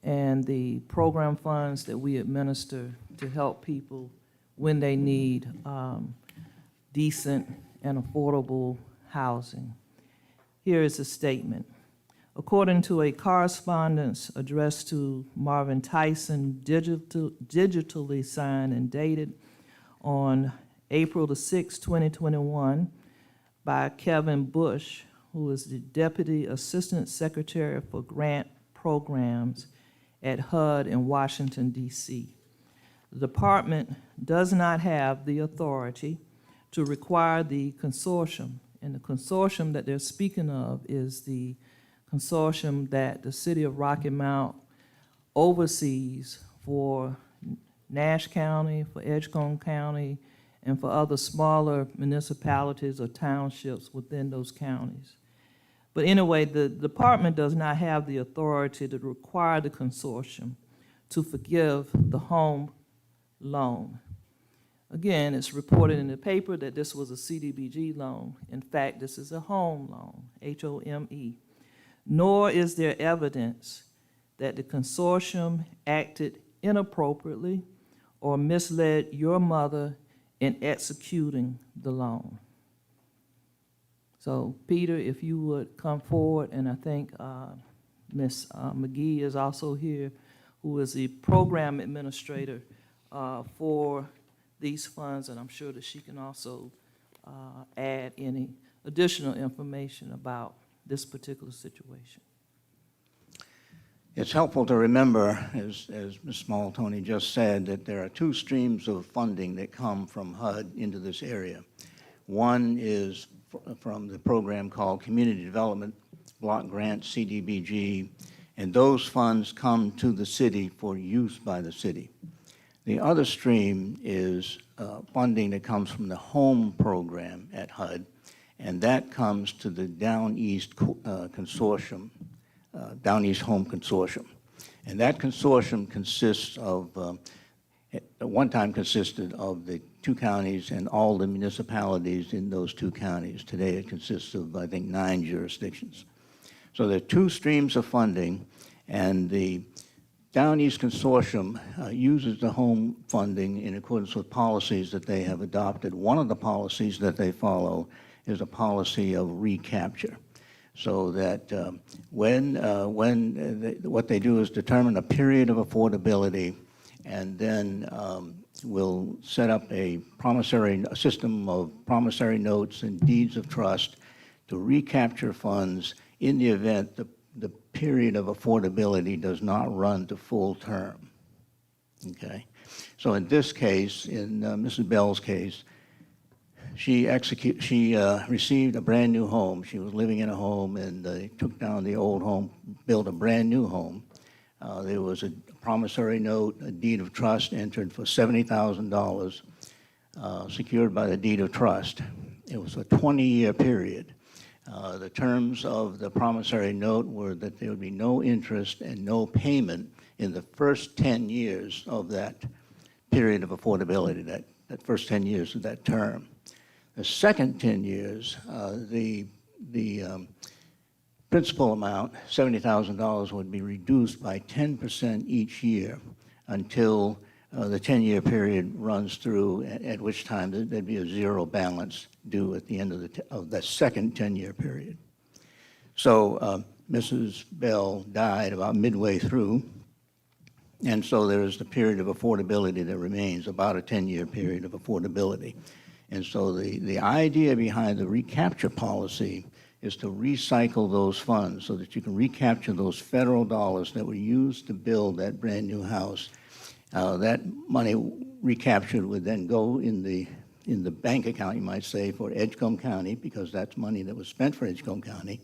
and the program funds that we administer to help people when they need decent and affordable housing. Here is a statement. According to a correspondence addressed to Marvin Tyson, digitally signed and dated on April the 6th, 2021, by Kevin Bush, who is the Deputy Assistant Secretary for Grant Programs at HUD in Washington, D.C. The department does not have the authority to require the consortium, and the consortium that they're speaking of is the consortium that the city of Rocky Mount oversees for Nash County, for Edgecombe County, and for other smaller municipalities or townships within those counties. But anyway, the department does not have the authority to require the consortium to forgive the home loan. Again, it's reported in the paper that this was a CDBG loan. In fact, this is a home loan, H-O-M-E. Nor is there evidence that the consortium acted inappropriately or misled your mother in executing the loan. So, Peter, if you would come forward, and I think Ms. McGee is also here, who is the program administrator for these funds, and I'm sure that she can also add any additional information about this particular situation. It's helpful to remember, as Ms. Small-Tony just said, that there are two streams of funding that come from HUD into this area. One is from the program called Community Development Block Grant, CDBG, and those funds come to the city for use by the city. The other stream is funding that comes from the HOME program at HUD, and that comes to the Down East Consortium, Down East Home Consortium. And that consortium consists of, at one time consisted of the two counties and all the municipalities in those two counties. Today it consists of, I think, 9 jurisdictions. So there are two streams of funding, and the Down East Consortium uses the home funding in accordance with policies that they have adopted. One of the policies that they follow is a policy of recapture, so that what they do is determine a period of affordability, and then will set up a system of promissory notes and deeds of trust to recapture funds in the event the period of affordability does not run to full term. Okay? So in this case, in Mrs. Bell's case, she received a brand new home. She was living in a home, and they took down the old home, built a brand new home. There was a promissory note, a deed of trust entered for $70,000, secured by the deed of trust. It was a 20-year period. The terms of the promissory note were that there would be no interest and no payment in the first 10 years of that period of affordability, that first 10 years of that term. The second 10 years, the principal amount, $70,000, would be reduced by 10% each year until the 10-year period runs through, at which time there'd be a zero balance due at the end of the second 10-year period. So Mrs. Bell died about midway through, and so there is the period of affordability that remains, about a 10-year period of affordability. And so the idea behind the recapture policy is to recycle those funds so that you can recapture those federal dollars that were used to build that brand new house. That money recaptured would then go in the bank account, you might say, for Edgecombe County, because that's money that was spent for Edgecombe County,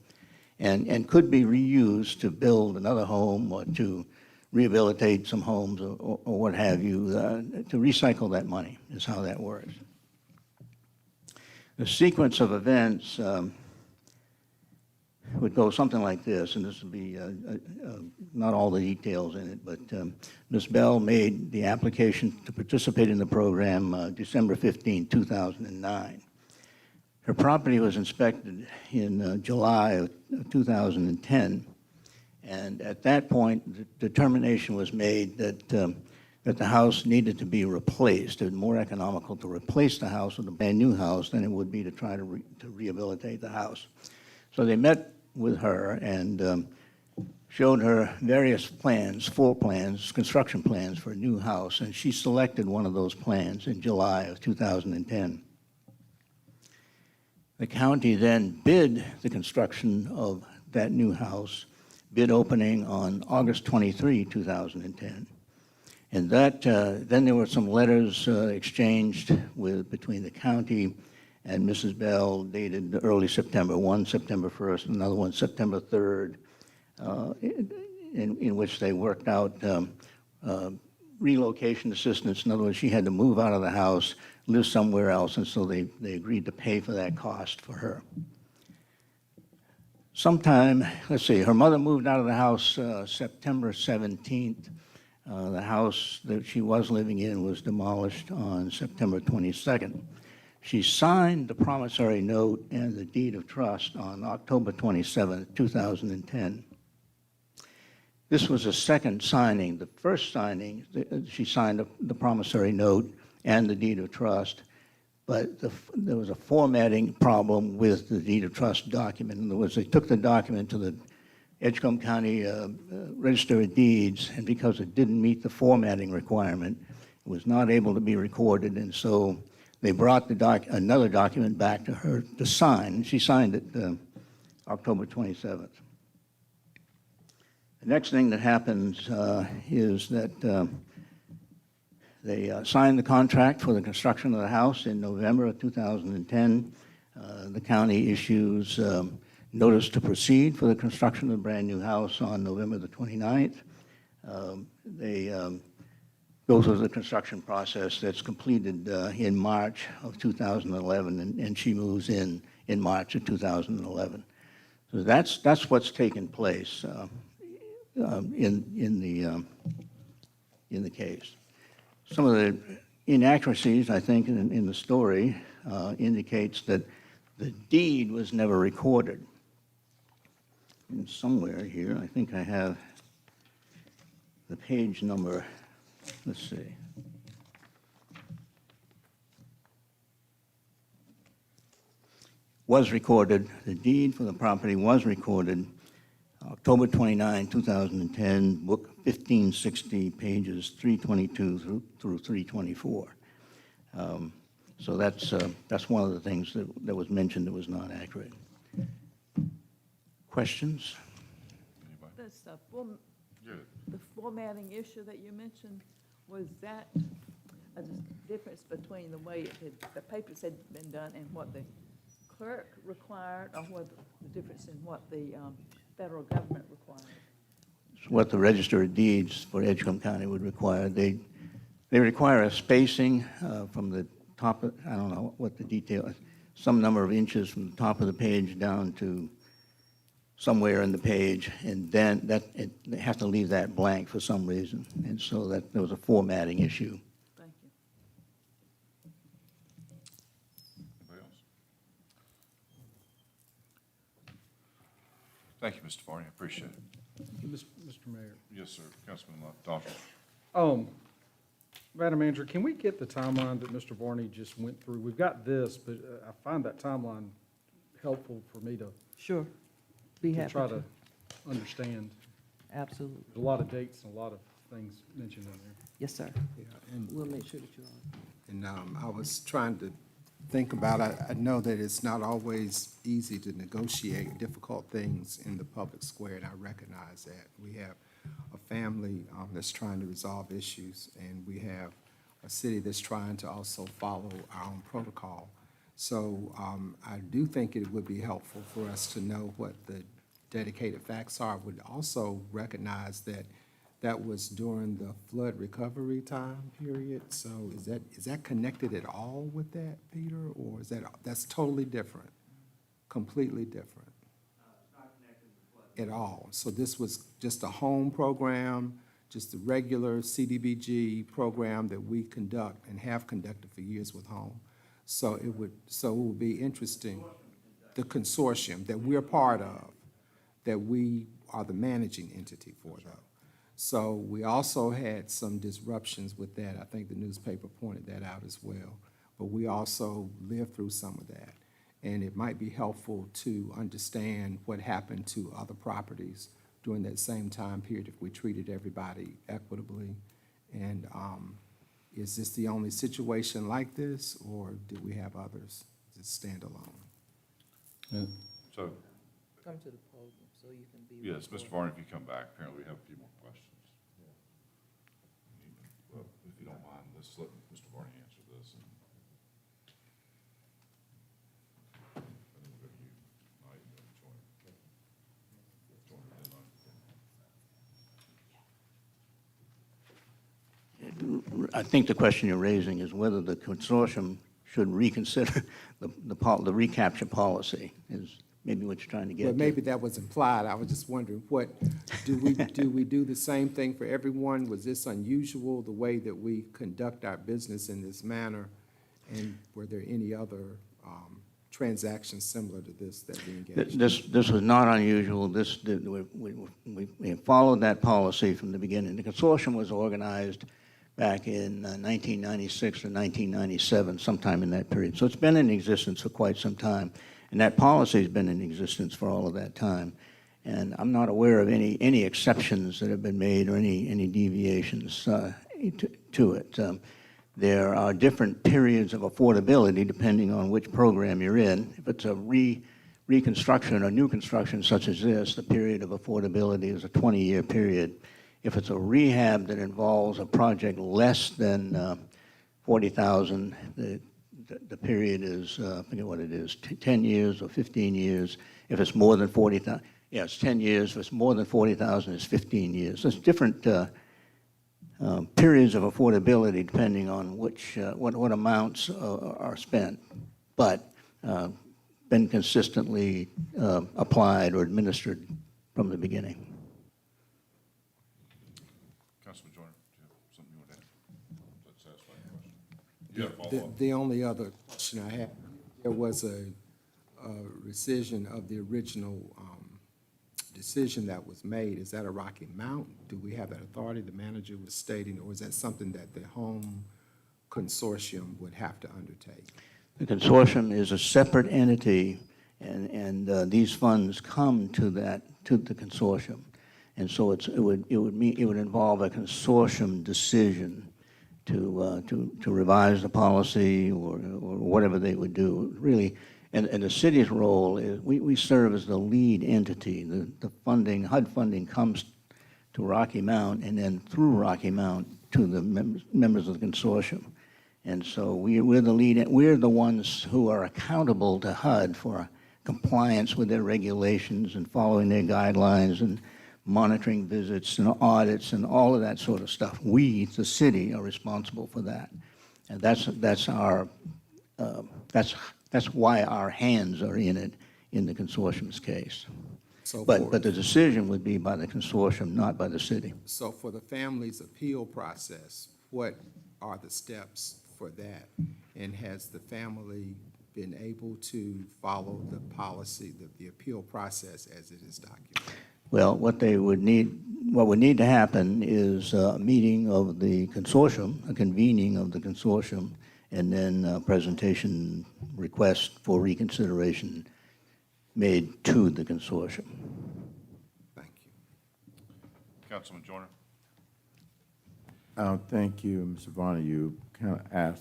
and could be reused to build another home or to rehabilitate some homes or what have you. To recycle that money is how that works. The sequence of events would go something like this, and this would be not all the details in it, but Ms. Bell made the application to participate in the program December 15, 2009. Her property was inspected in July of 2010, and at that point, the determination was made that the house needed to be replaced. It was more economical to replace the house with a brand new house than it would be to try to rehabilitate the house. So they met with her and showed her various plans, floor plans, construction plans for a new house, and she selected one of those plans in July of 2010. The county then bid the construction of that new house, bid opening on August 23, 2010. And that, then there were some letters exchanged between the county and Mrs. Bell, dated early September, one September 1st, another one September 3rd, in which they worked out relocation assistance. In other words, she had to move out of the house, live somewhere else, and so they agreed to pay for that cost for her. Sometime, let's see, her mother moved out of the house September 17th. The house that she was living in was demolished on September 22nd. She signed the promissory note and the deed of trust on October 27, 2010. This was a second signing. The first signing, she signed the promissory note and the deed of trust, but there was a formatting problem with the deed of trust document. In other words, they took the document to the Edgecombe County Register of Deeds, and because it didn't meet the formatting requirement, it was not able to be recorded, and so they brought another document back to her to sign, and she signed it October 27th. The next thing that happens is that they signed the contract for the construction of the house in November of 2010. The county issues notice to proceed for the construction of the brand-new house on November the 29th. They go through the construction process that's completed in March of 2011, and she moves in March of 2011. So that's what's taken place in the case. Some of the inaccuracies, I think, in the story indicates that the deed was never recorded. And somewhere here, I think I have the page number. Let's see. Was recorded, the deed for the property was recorded October 29, 2010, book 1560, pages 322 through 324. So that's one of the things that was mentioned that was not accurate. Questions? This, the formatting issue that you mentioned, was that a difference between the way the papers had been done and what the clerk required, or what the difference in what the federal government required? What the Register of Deeds for Edgecombe County would require. They require a spacing from the top of, I don't know what the detail is, some number of inches from the top of the page down to somewhere in the page, and then they have to leave that blank for some reason, and so that there was a formatting issue. Thank you. Anybody else? Thank you, Mr. Varney, I appreciate it. Mr. Mayor. Yes, sir, Councilman Daughtry. Madam Manager, can we get the timeline that Mr. Varney just went through? We've got this, but I find that timeline helpful for me to Sure. Be happy try to. to understand. Absolutely. There's a lot of dates and a lot of things mentioned in there. Yes, sir. Yeah, and We'll make sure that you're on. And I was trying to think about, I know that it's not always easy to negotiate difficult things in the public square, and I recognize that. We have a family that's trying to resolve issues, and we have a city that's trying to also follow our own protocol. So I do think it would be helpful for us to know what the dedicated facts are. Would also recognize that that was during the flood recovery time period. So is that connected at all with that, Peter, or is that's totally different, completely different? It's not connected to flood at all. So this was just a home program, just a regular CDBG program that we conduct and have conducted for years with home. So it would be interesting, the consortium that we're part of, that we are the managing entity for, though. So we also had some disruptions with that. I think the newspaper pointed that out as well. But we also lived through some of that. And it might be helpful to understand what happened to other properties during that same time period if we treated everybody equitably. And is this the only situation like this, or do we have others that stand alone? So, Come to the podium so you can be. yes, Mr. Varney, if you come back, apparently we have a few more questions. Well, if you don't mind, let's let Mr. Varney answer this. And then we'll go to you. Knight, and then Joyner. Joyner, then Knight. I think the question you're raising is whether the consortium should reconsider the recapture policy, is maybe what you're trying to get But to. maybe that was implied. I was just wondering, what, do we do the same thing for everyone? Was this unusual, the way that we conduct our business in this manner? And were there any other transactions similar to this that we engaged in? This was not unusual. We followed that policy from the beginning. The consortium was organized back in 1996 or 1997, sometime in that period. So it's been in existence for quite some time, and that policy has been in existence for all of that time. And I'm not aware of any exceptions that have been made or any deviations to it. There are different periods of affordability depending on which program you're in. If it's a reconstruction or new construction such as this, the period of affordability is a 20-year period. If it's a rehab that involves a project less than 40,000, the period is, I forget what it is, 10 years or 15 years. If it's more than 40,000, yeah, it's 10 years. If it's more than 40,000, it's 15 years. So it's different periods of affordability depending on what amounts are spent, but been consistently applied or administered from the beginning. Councilman Joyner, do you have something you want to add? Does that satisfy your question? You have a follow-up? The only other question I had, there was a rescission of the original decision that was made. Is that a Rocky Mount? Do we have that authority? The manager was stating, or is that something that the home consortium would have to undertake? The consortium is a separate entity, and these funds come to the consortium, and so it would involve a consortium decision to revise the policy or whatever they would do. Really, and the city's role is we serve as the lead entity. The funding, HUD funding, comes to Rocky Mount, and then through Rocky Mount to the members of the consortium. And so we're the lead. We're the ones who are accountable to HUD for compliance with their regulations and following their guidelines and monitoring visits and audits and all of that sort of stuff. We, the city, are responsible for that, and that's why our hands are in it in the consortium's case. So but the decision would be by the consortium, not by the city. So for the family's appeal process, what are the steps for that? And has the family been able to follow the policy, the appeal process as it is documented? Well, what would need to happen is a meeting of the consortium, a convening of the consortium, and then a presentation request for reconsideration made to the consortium. Thank you. Councilman Joyner? Thank you, Mr. Varner. You kind of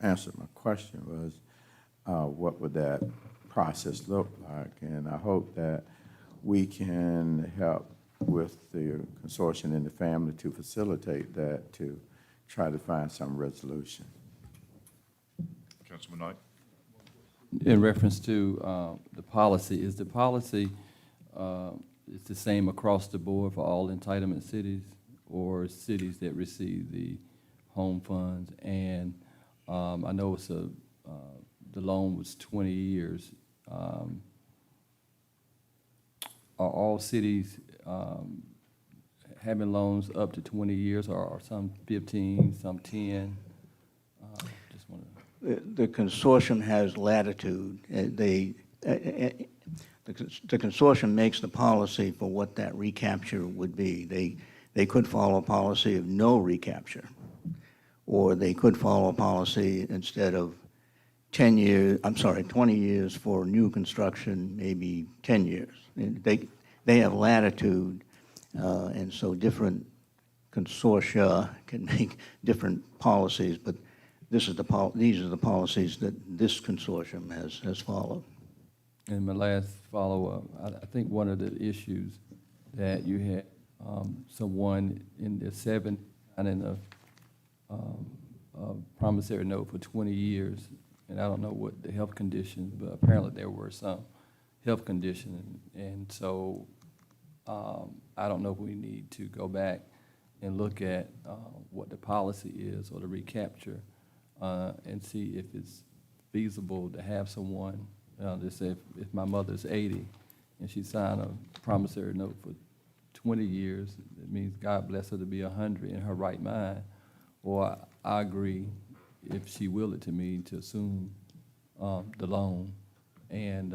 answered my question, was what would that process look like? And I hope that we can help with the consortium and the family to facilitate that, to try to find some resolution. Councilman Knight? In reference to the policy, is the policy is the same across the board for all entitlement cities or cities that receive the home funds? And I know it's the loan was 20 years. Are all cities having loans up to 20 years, or are some 15, some 10? Just want to. The consortium has latitude. The consortium makes the policy for what that recapture would be. They could follow a policy of no recapture, or they could follow a policy instead of 20 years for new construction, maybe 10 years. They have latitude, and so different consortia can make different policies, but these are the policies that this consortium has followed. And my last follow-up, I think one of the issues that you had someone in the 7 and in a promissory note for 20 years, and I don't know what the health conditions, but apparently there were some health conditions, and so I don't know if we need to go back and look at what the policy is or the recapture and see if it's feasible to have someone, just say if my mother's 80 and she signed a promissory note for 20 years, it means God bless her to be 100 in her right mind, or I agree, if she will it to me, to assume the loan And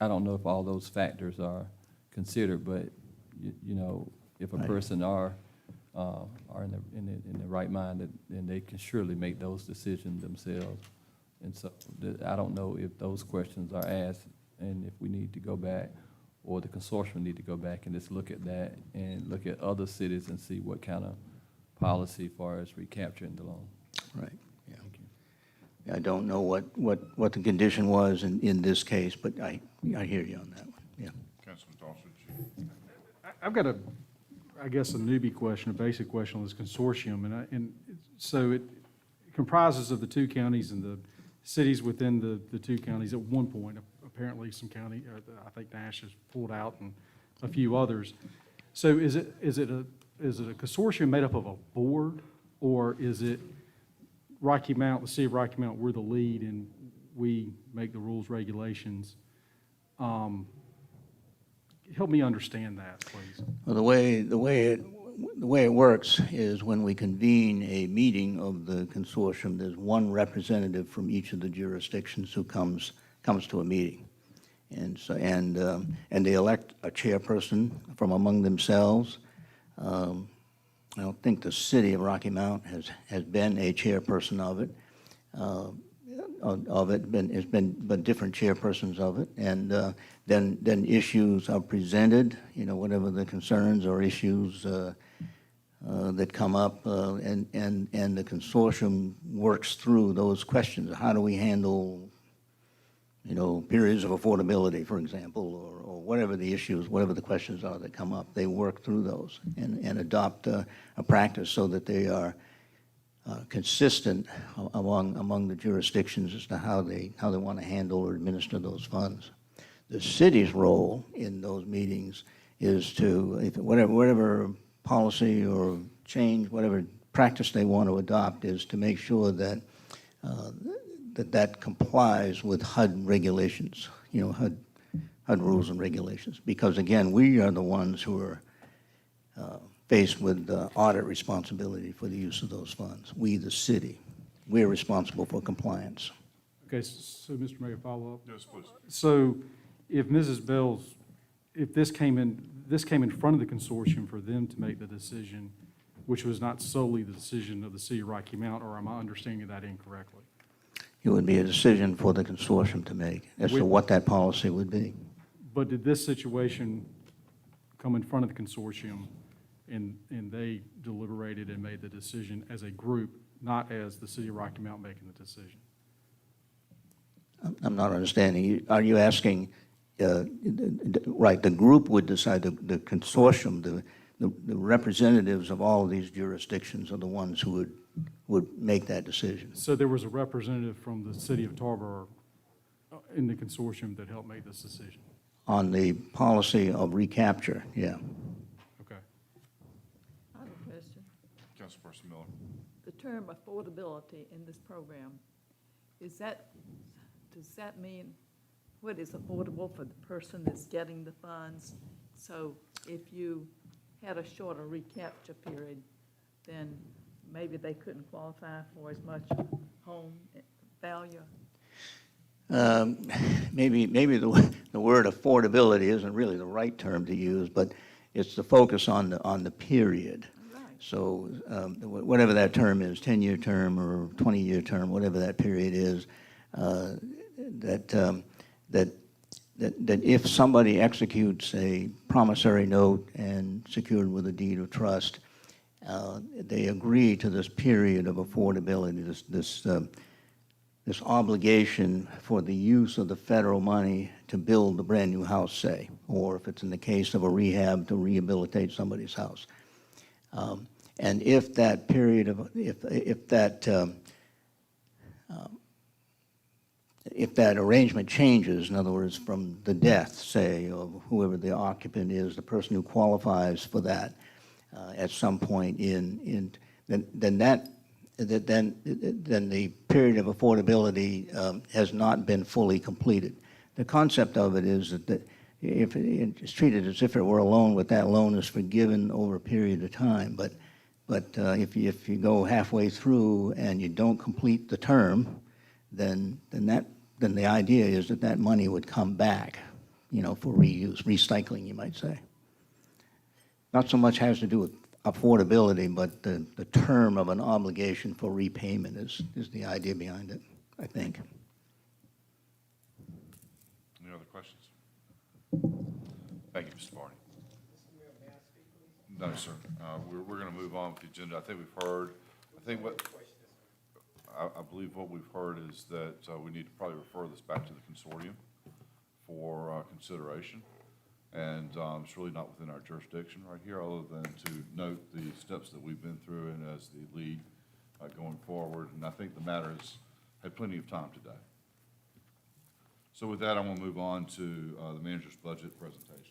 I don't know if all those factors are considered, but, you know, if a person are in the right mind, then they can surely make those decisions themselves. And so I don't know if those questions are asked and if we need to go back, or the consortium need to go back and just look at that and look at other cities and see what kind of policy as far as recapturing the loan. Right, yeah. I don't know what the condition was in this case, but I hear you on that one, yeah. Councilman Daughtry. I've got I guess, a newbie question, a basic question on this consortium. And so it comprises of the two counties and the cities within the two counties. At one point, apparently some county, I think Nash has pulled out, and a few others. So is it a consortium made up of a board, or is it Rocky Mount, the city of Rocky Mount, we're the lead and we make the rules, regulations? Help me understand that, please. Well, the way it works is when we convene a meeting of the consortium, there's one representative from each of the jurisdictions who comes to a meeting. And so, and they elect a chairperson from among themselves. I don't think the city of Rocky Mount has been a chairperson of it. It's been but different chairpersons of it, and then issues are presented, you know, whatever the concerns or issues that come up, and the consortium works through those questions. How do we handle, you know, periods of affordability, for example, or whatever the issues, whatever the questions are that come up? They work through those and adopt a practice so that they are consistent among the jurisdictions as to how they want to handle or administer those funds. The city's role in those meetings is to, whatever policy or change, whatever practice they want to adopt, is to make sure that that complies with HUD regulations, you know, HUD rules and regulations. Because again, we are the ones who are faced with audit responsibility for the use of those funds. We, the city, we're responsible for compliance. Okay, so Mr. Mayor, follow up? Yes, please. So if Mrs. Bell's, if this came in front of the consortium for them to make the decision, which was not solely the decision of the city of Rocky Mount, or am I understanding that incorrectly? It would be a decision for the consortium to make as to what that policy would be. But did this situation come in front of the consortium and they deliberated and made the decision as a group, not as the city of Rocky Mount making the decision? I'm not understanding. Are you asking, right, the group would decide, the consortium, the representatives of all of these jurisdictions are the ones who would make that decision? So there was a representative from the city of Tarboro in the consortium that helped make this decision? On the policy of recapture, yeah. Okay. I have a question. Councilperson Miller. The term affordability in this program, does that mean what is affordable for the person that's getting the funds? So if you had a shorter recapture period, then maybe they couldn't qualify for as much home value? Maybe the word affordability isn't really the right term to use, but it's the focus on the period. Right. So whatever that term is, 10-year term or 20-year term, whatever that period is, that if somebody executes a promissory note and secured with a deed of trust, they agree to this period of affordability, this obligation for the use of the federal money to build a brand new house, say, or if it's in the case of a rehab, to rehabilitate somebody's house. And if that period of, if that arrangement changes, in other words, from the death, say, of whoever the occupant is, the person who qualifies for that at some point then the period of affordability has not been fully completed. The concept of it is that if it's treated as if it were a loan, but that loan is forgiven over a period of time. But if you go halfway through and you don't complete the term, then that then the idea is that that money would come back, you know, for reuse, recycling, you might say. Not so much has to do with affordability, but the term of an obligation for repayment is the idea behind it, I think. Any other questions? Thank you, Mr. Barney. No, sir. We're going to move on with the agenda. I think we've heard, I believe what we've heard is that we need to probably refer this back to the consortium for consideration. And it's really not within our jurisdiction right here, other than to note the steps that we've been through and as the lead going forward. And I think the matter has had plenty of time today. So with that, I'm going to move on to the manager's budget presentation.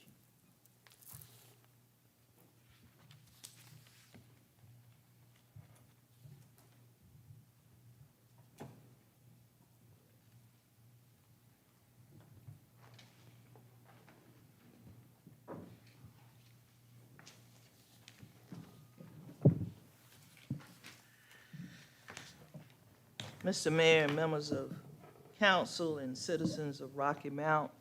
Mr. Mayor and members of council and citizens of Rocky Mount,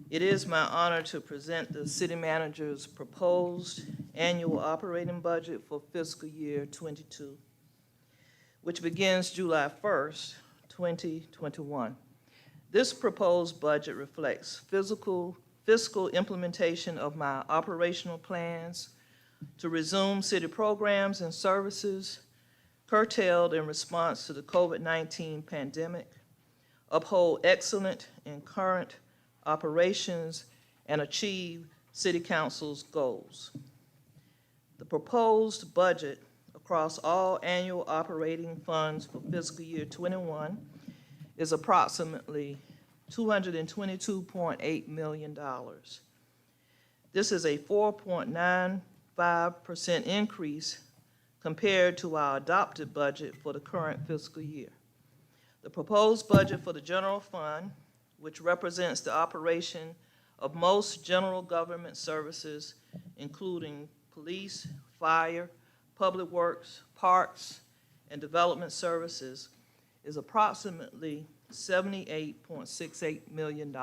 it is my honor to present the city manager's proposed annual operating budget for fiscal year 22, which begins July 1st, 2021. This proposed budget reflects fiscal implementation of my operational plans to resume city programs and services curtailed in response to the COVID-19 pandemic, uphold excellent and current operations, and achieve City Council's goals. The proposed budget across all annual operating funds for fiscal year 21 is approximately $222.8 million. This is a 4.95% increase compared to our adopted budget for the current fiscal year. The proposed budget for the general fund, which represents the operation of most general government services, including police, fire, public works, parks, and development services, is approximately $78.68 million,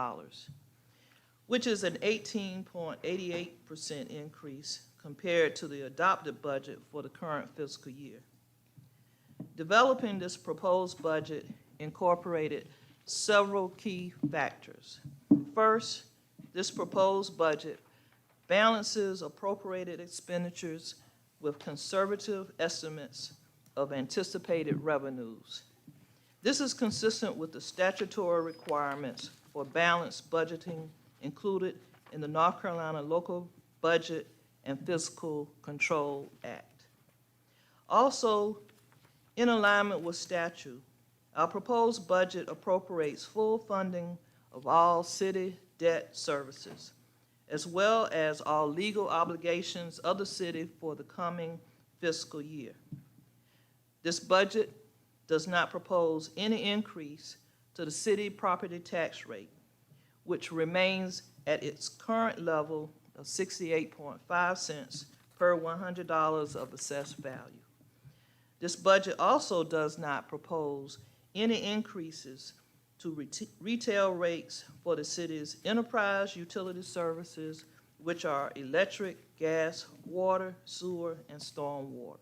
which is an 18.88% increase compared to the adopted budget for the current fiscal year. Developing this proposed budget incorporated several key factors. First, this proposed budget balances appropriated expenditures with conservative estimates of anticipated revenues. This is consistent with the statutory requirements for balanced budgeting included in the North Carolina Local Budget and Fiscal Control Act. Also, in alignment with statute, our proposed budget appropriates full funding of all city debt services, as well as all legal obligations of the city for the coming fiscal year. This budget does not propose any increase to the city property tax rate, which remains at its current level of 68.5 cents per $100 of assessed value. This budget also does not propose any increases to retail rates for the city's enterprise utility services, which are electric, gas, water, sewer, and storm water.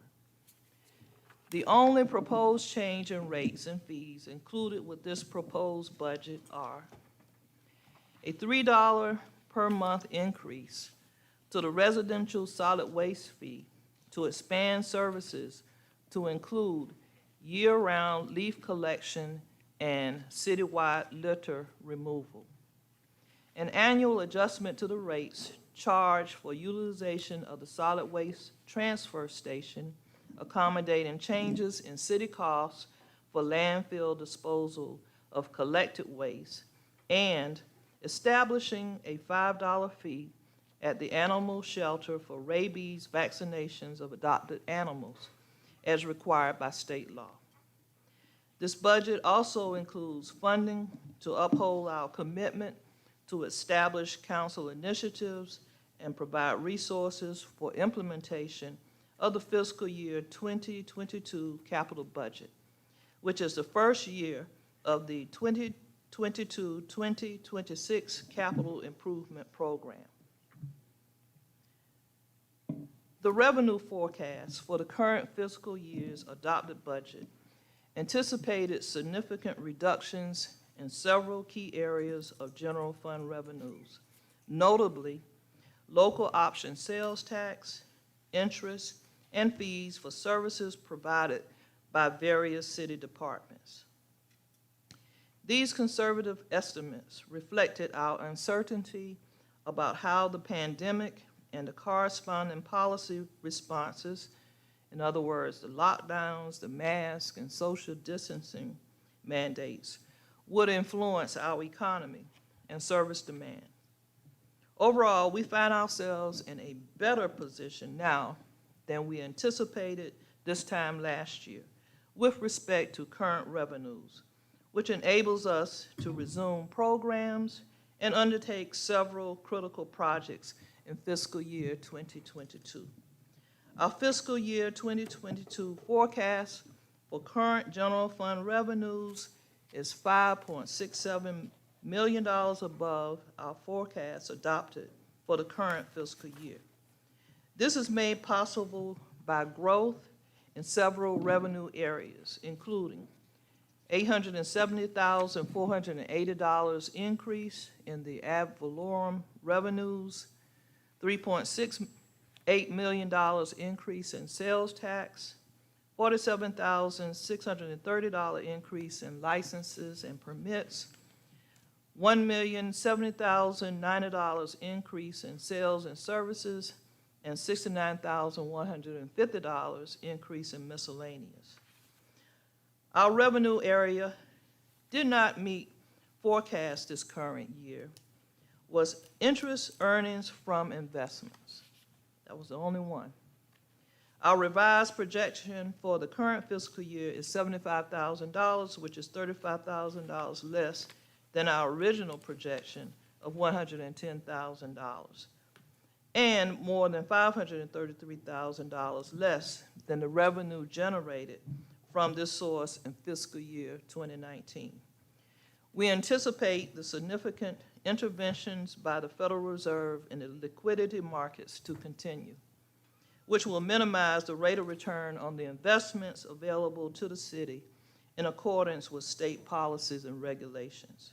The only proposed change in rates and fees included with this proposed budget are a $3 per month increase to the residential solid waste fee to expand services to include year-round leaf collection and citywide litter removal. An annual adjustment to the rates charged for utilization of the solid waste transfer station, accommodating changes in city costs for landfill disposal of collected waste, and establishing a $5 fee at the animal shelter for rabies vaccinations of adopted animals, as required by state law. This budget also includes funding to uphold our commitment to establish council initiatives and provide resources for implementation of the fiscal year 2022 capital budget, which is the first year of the 2026 Capital Improvement Program. The revenue forecast for the current fiscal year's adopted budget anticipated significant reductions in several key areas of general fund revenues, notably local option sales tax, interest, and fees for services provided by various city departments. These conservative estimates reflected our uncertainty about how the pandemic and the corresponding policy responses, in other words, the lockdowns, the masks, and social distancing mandates, would influence our economy and service demand. Overall, we find ourselves in a better position now than we anticipated this time last year with respect to current revenues, which enables us to resume programs and undertake several critical projects in fiscal year 2022. Our fiscal year 2022 forecast for current general fund revenues is $5.67 million above our forecast adopted for the current fiscal year. This is made possible by growth in several revenue areas, including $870,480 increase in the ad valorem revenues, $3.68 million increase in sales tax, $47,630 increase in licenses and permits, $1,070,090 increase in sales and services, and $69,150 increase in miscellaneous. Our revenue area did not meet forecast this current year was interest earnings from investments. That was the only one. Our revised projection for the current fiscal year is $75,000, which is $35,000 less than our original projection of $110,000, and more than $533,000 less than the revenue generated from this source in fiscal year 2019. We anticipate the significant interventions by the Federal Reserve in the liquidity markets to continue, which will minimize the rate of return on the investments available to the city in accordance with state policies and regulations.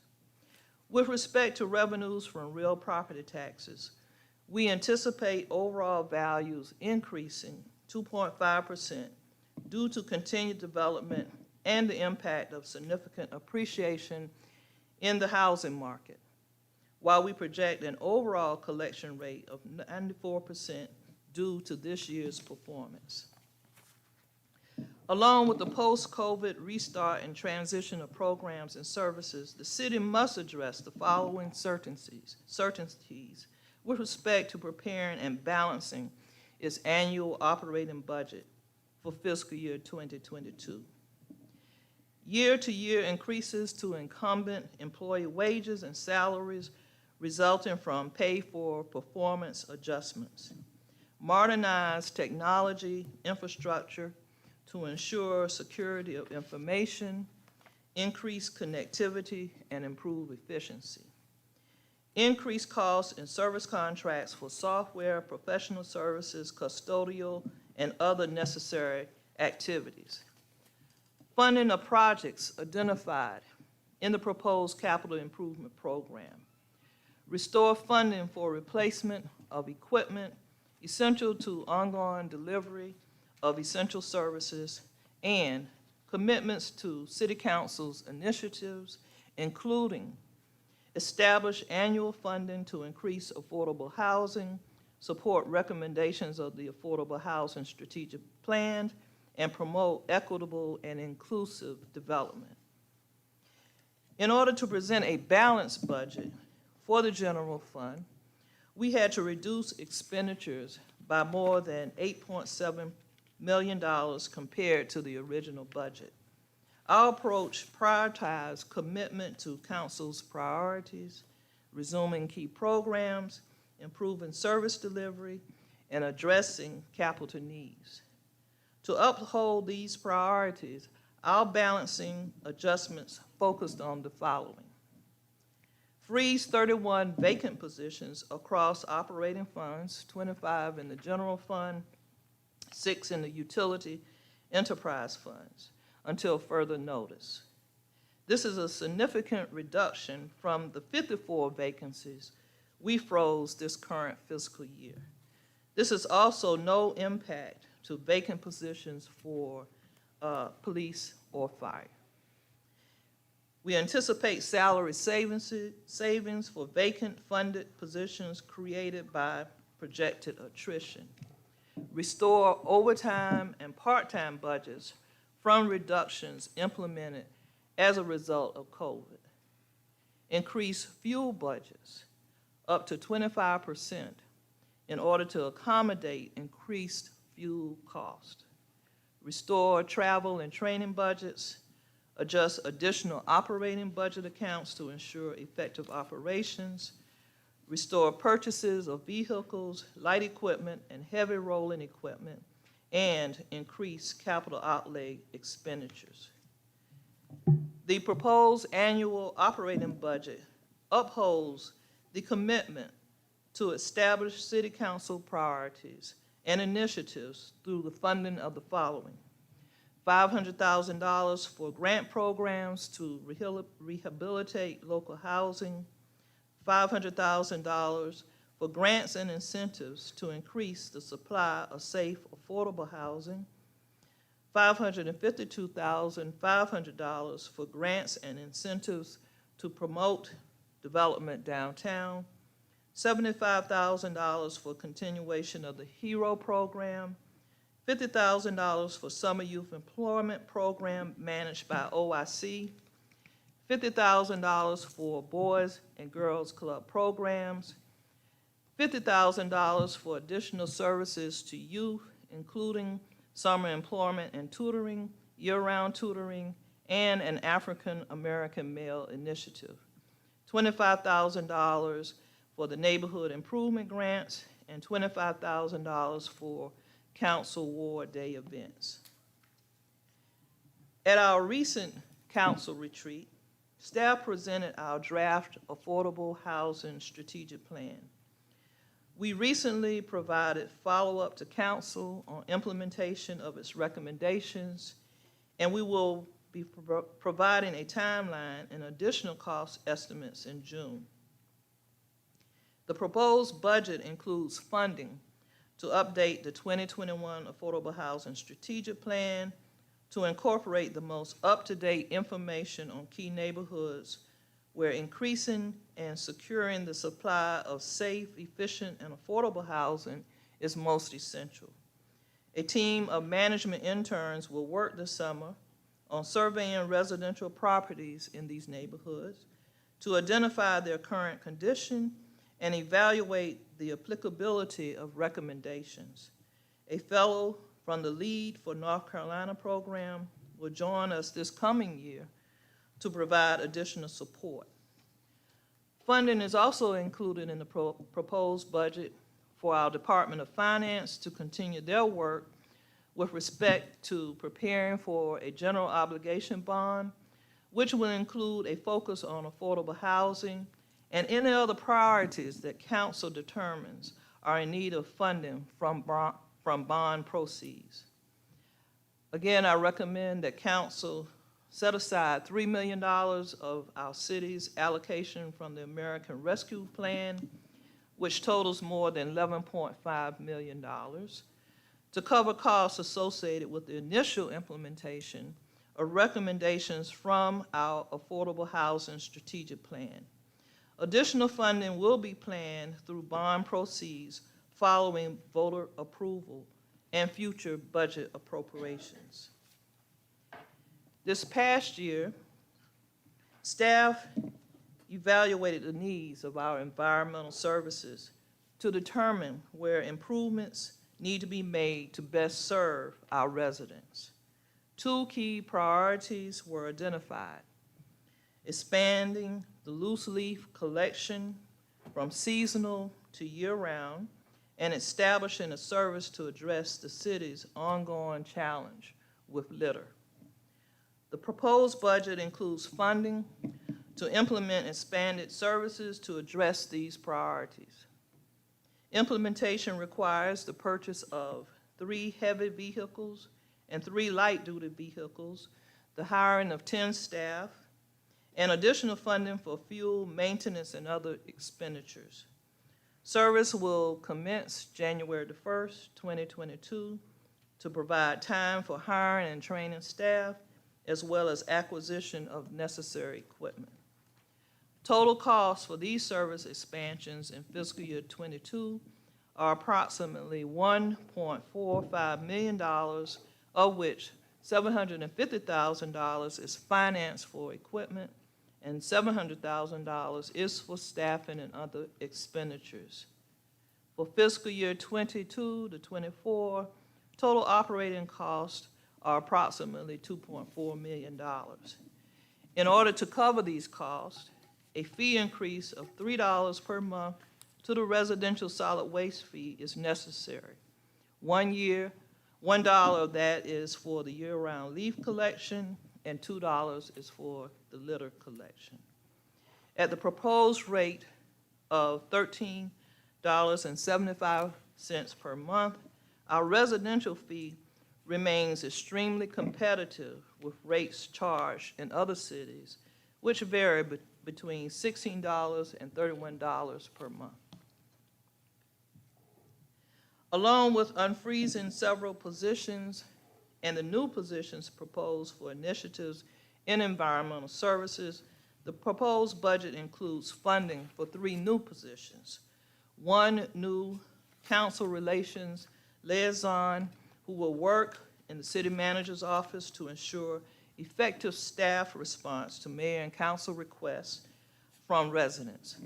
With respect to revenues from real property taxes, we anticipate overall values increasing 2.5% due to continued development and the impact of significant appreciation in the housing market, while we project an overall collection rate of 94% due to this year's performance. Along with the post-COVID restart and transition of programs and services, the city must address the following certainties with respect to preparing and balancing its annual operating budget for fiscal year 2022. Year-to-year increases to incumbent employee wages and salaries resulting from pay-for-performance adjustments. Modernize technology infrastructure to ensure security of information, increase connectivity, and improve efficiency. Increase costs in service contracts for software, professional services, custodial, and other necessary activities. Funding of projects identified in the proposed capital improvement program. Restore funding for replacement of equipment essential to ongoing delivery of essential services, and commitments to City Council's initiatives, including establish annual funding to increase affordable housing, support recommendations of the Affordable Housing Strategic Plan, and promote equitable and inclusive development. In order to present a balanced budget for the general fund, we had to reduce expenditures by more than $8.7 million compared to the original budget. Our approach prioritized commitment to Council's priorities, resuming key programs, improving service delivery, and addressing capital needs. To uphold these priorities, our balancing adjustments focused on the following. freeze 31 vacant positions across operating funds, 25 in the general fund, 6 in the utility enterprise funds, until further notice. This is a significant reduction from the 54 vacancies we froze this current fiscal year. This is also no impact to vacant positions for police or fire. We anticipate salary savings for vacant funded positions created by projected attrition. Restore overtime and part-time budgets from reductions implemented as a result of COVID. Increase fuel budgets up to 25% in order to accommodate increased fuel cost. Restore travel and training budgets, adjust additional operating budget accounts to ensure effective operations, restore purchases of vehicles, light equipment, and heavy rolling equipment, and increase capital outlay expenditures. The proposed annual operating budget upholds the commitment to establish City Council priorities and initiatives through the funding of the following: $500,000 for grant programs to rehabilitate local housing, $500,000 for grants and incentives to increase the supply of safe, affordable housing, $552,500 for grants and incentives to promote development downtown, $75,000 for continuation of the HERO program, $50,000 for summer youth employment program managed by OIC, $50,000 for Boys and Girls Club programs, $50,000 for additional services to youth, including summer employment and tutoring, year-round tutoring, and an African American male initiative, $25,000 for the neighborhood improvement grants, and $25,000 for Council Ward Day events. At our recent council retreat, staff presented our draft Affordable Housing Strategic Plan. We recently provided follow-up to council on implementation of its recommendations, and we will be providing a timeline and additional cost estimates in June. The proposed budget includes funding to update the 2021 Affordable Housing Strategic Plan to incorporate the most up-to-date information on key neighborhoods where increasing and securing the supply of safe, efficient, and affordable housing is most essential. A team of management interns will work this summer on surveying residential properties in these neighborhoods to identify their current condition and evaluate the applicability of recommendations. A fellow from the Lead for North Carolina program will join us this coming year to provide additional support. Funding is also included in the proposed budget for our Department of Finance to continue their work with respect to preparing for a general obligation bond, which will include a focus on affordable housing and any other priorities that council determines are in need of funding from bond proceeds. Again, I recommend that council set aside $3 million of our city's allocation from the American Rescue Plan, which totals more than $11.5 million, to cover costs associated with the initial implementation of recommendations from our Affordable Housing Strategic Plan. Additional funding will be planned through bond proceeds following voter approval and future budget appropriations. This past year, staff evaluated the needs of our environmental services to determine where improvements need to be made to best serve our residents. 2 key priorities were identified: expanding the loose leaf collection from seasonal to year-round, and establishing a service to address the city's ongoing challenge with litter. The proposed budget includes funding to implement expanded services to address these priorities. Implementation requires the purchase of 3 heavy vehicles and 3 light-duty vehicles, the hiring of 10 staff, and additional funding for fuel, maintenance, and other expenditures. Service will commence January the 1st, 2022, to provide time for hiring and training staff, as well as acquisition of necessary equipment. Total costs for these service expansions in fiscal year '22 are approximately $1.45 million, of which $750,000 is financed for equipment and $700,000 is for staffing and other expenditures. For fiscal year '22 to '24, total operating costs are approximately $2.4 million. In order to cover these costs, a fee increase of $3 per month to the residential solid waste fee is necessary. $1 of that is for the year-round leaf collection, and $2 is for the litter collection. At the proposed rate of $13.75 per month, our residential fee remains extremely competitive with rates charged in other cities, which vary between $16 and $31 per month. Along with unfreezing several positions and the new positions proposed for initiatives in environmental services, the proposed budget includes funding for 3 new positions. 1 new council relations liaison who will work in the city manager's office to ensure effective staff response to mayor and council requests from residents.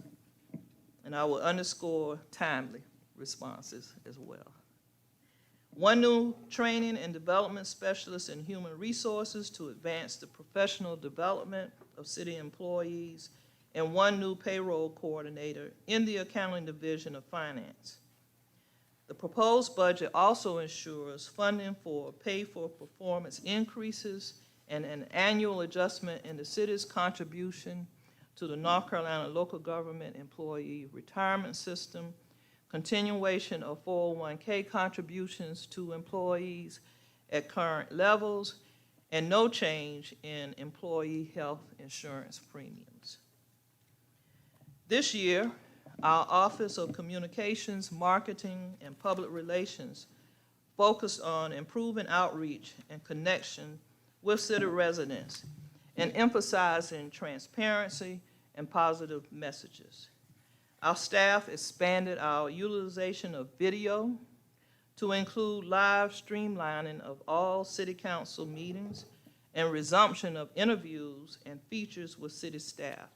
And I will underscore timely responses as well. 1 new training and development specialist in human resources to advance the professional development of city employees, and 1 new payroll coordinator in the accounting division of finance. The proposed budget also ensures funding for pay-for-performance increases and an annual adjustment in the city's contribution to the North Carolina Local Government Employee Retirement System, continuation of 401k contributions to employees at current levels, and no change in employee health insurance premiums. This year, our Office of Communications, Marketing, and Public Relations focused on improving outreach and connection with city residents and emphasizing transparency and positive messages. Our staff expanded our utilization of video to include live streamlining of all city council meetings and resumption of interviews and features with city staff.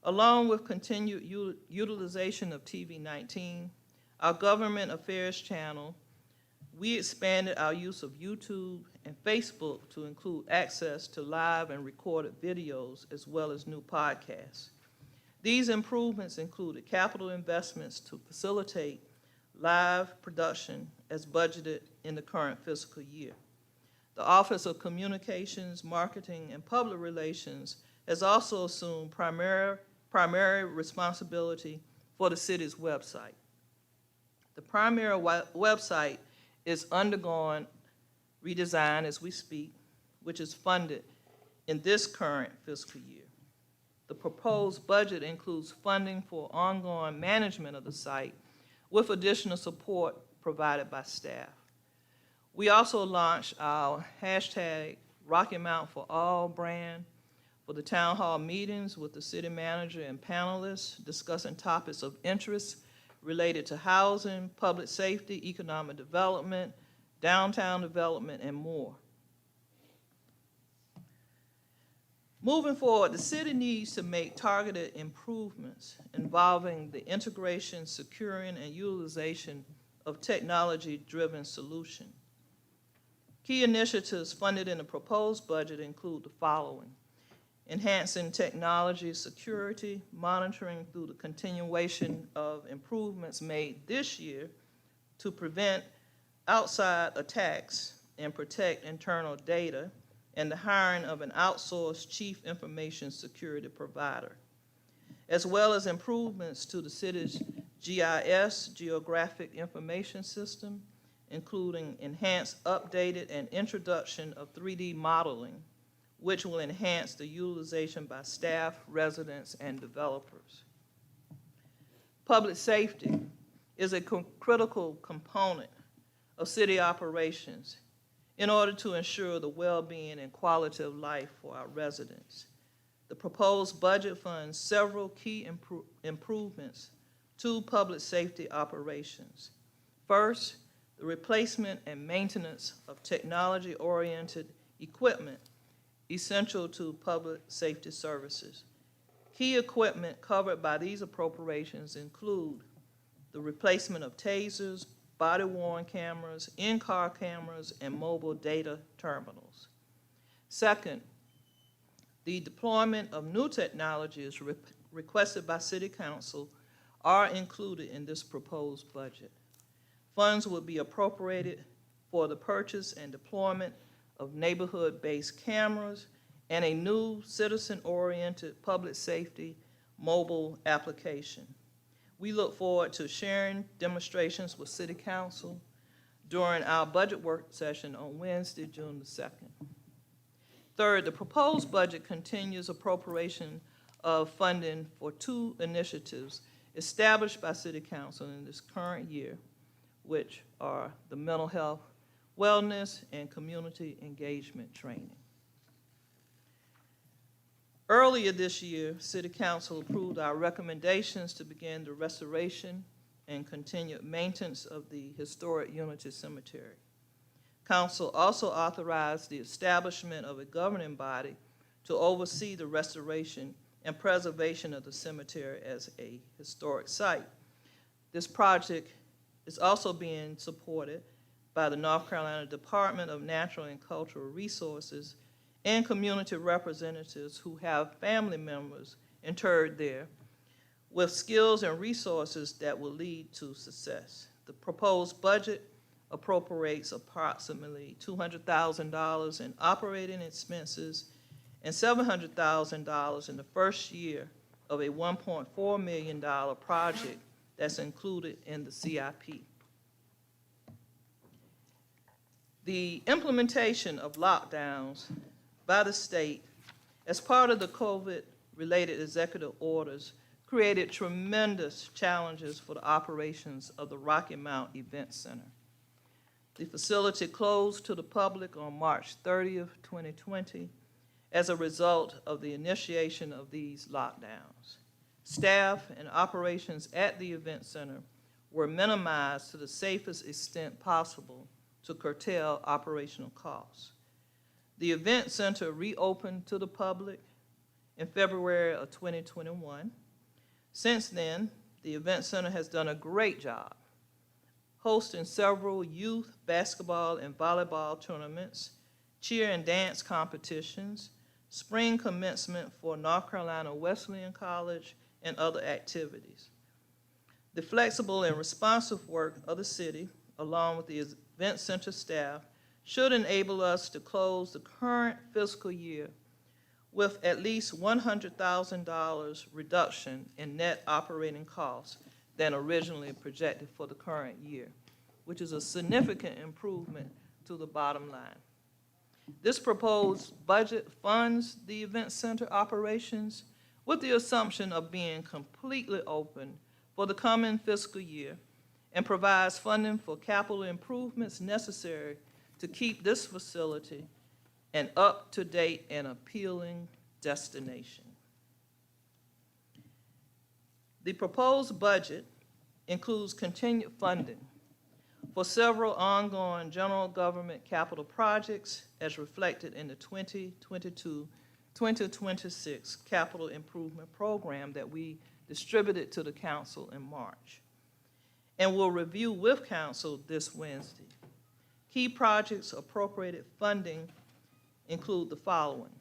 Along with continued utilization of TV-19, our government affairs channel, we expanded our use of YouTube and Facebook to include access to live and recorded videos as well as new podcasts. These improvements included capital investments to facilitate live production as budgeted in the current fiscal year. The Office of Communications, Marketing, and Public Relations has also assumed primary responsibility for the city's website. The primary website is undergoing redesign as we speak, which is funded in this current fiscal year. The proposed budget includes funding for ongoing management of the site with additional support provided by staff. We also launched our hashtag Rocky Mount for All brand for the town hall meetings with the city manager and panelists discussing topics of interest related to housing, public safety, economic development, downtown development, and more. Moving forward, the city needs to make targeted improvements involving the integration, securing, and utilization of technology-driven solutions. Key initiatives funded in the proposed budget include the following: enhancing technology security, monitoring through the continuation of improvements made this year to prevent outside attacks and protect internal data, and the hiring of an outsourced chief information security provider, as well as improvements to the city's GIS, Geographic Information System, including enhanced, updated, and introduction of 3D modeling, which will enhance the utilization by staff, residents, and developers. Public safety is a critical component of city operations in order to ensure the well-being and quality of life for our residents. The proposed budget funds several key improvements to public safety operations. First, the replacement and maintenance of technology-oriented equipment essential to public safety services. Key equipment covered by these appropriations include the replacement of tasers, body-worn cameras, in-car cameras, and mobile data terminals. Second, the deployment of new technologies requested by City Council are included in this proposed budget. Funds will be appropriated for the purchase and deployment of neighborhood-based cameras and a new citizen-oriented public safety mobile application. We look forward to sharing demonstrations with City Council during our budget work session on Wednesday, June the 2nd. Third, the proposed budget continues appropriation of funding for two initiatives established by City Council in this current year, which are the mental health, wellness, and community engagement training. Earlier this year, City Council approved our recommendations to begin the restoration and continued maintenance of the historic Unity Cemetery. Council also authorized the establishment of a governing body to oversee the restoration and preservation of the cemetery as a historic site. This project is also being supported by the North Carolina Department of Natural and Cultural Resources and community representatives who have family members interred there with skills and resources that will lead to success. The proposed budget appropriates approximately $200,000 in operating expenses and $700,000 in the first year of a $1.4 million project that's included in the CIP. The implementation of lockdowns by the state as part of the COVID-related executive orders created tremendous challenges for the operations of the Rocky Mount Event Center. The facility closed to the public on March 30th, 2020, as a result of the initiation of these lockdowns. Staff and operations at the event center were minimized to the safest extent possible to curtail operational costs. The event center reopened to the public in February of 2021. Since then, the event center has done a great job hosting several youth basketball and volleyball tournaments, cheer and dance competitions, spring commencement for North Carolina Wesleyan College, and other activities. The flexible and responsive work of the city, along with the event center staff, should enable us to close the current fiscal year with at least $100,000 reduction in net operating costs than originally projected for the current year, which is a significant improvement to the bottom line. This proposed budget funds the event center operations with the assumption of being completely open for the coming fiscal year and provides funding for capital improvements necessary to keep this facility an up-to-date and appealing destination. The proposed budget includes continued funding for several ongoing general government capital projects as reflected in the 2022-2026 Capital Improvement Program that we distributed to the council in March and will review with council this Wednesday. Key projects appropriated funding include the following: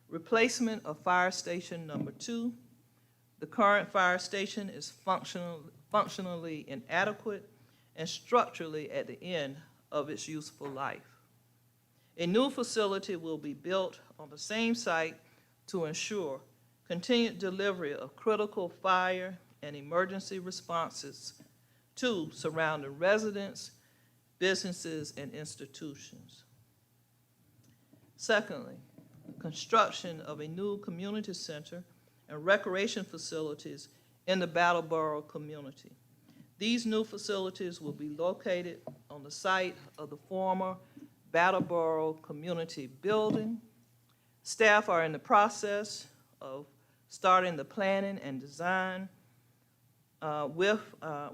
replacement of Fire Station Number 2. The current fire station is functionally inadequate and structurally at the end of its useful life. A new facility will be built on the same site to ensure continued delivery of critical fire and emergency responses to surrounding residents, businesses, and institutions. Secondly, construction of a new community center and recreation facilities in the Brattleboro community. These new facilities will be located on the site of the former Brattleboro Community Building. Staff are in the process of starting the planning and design,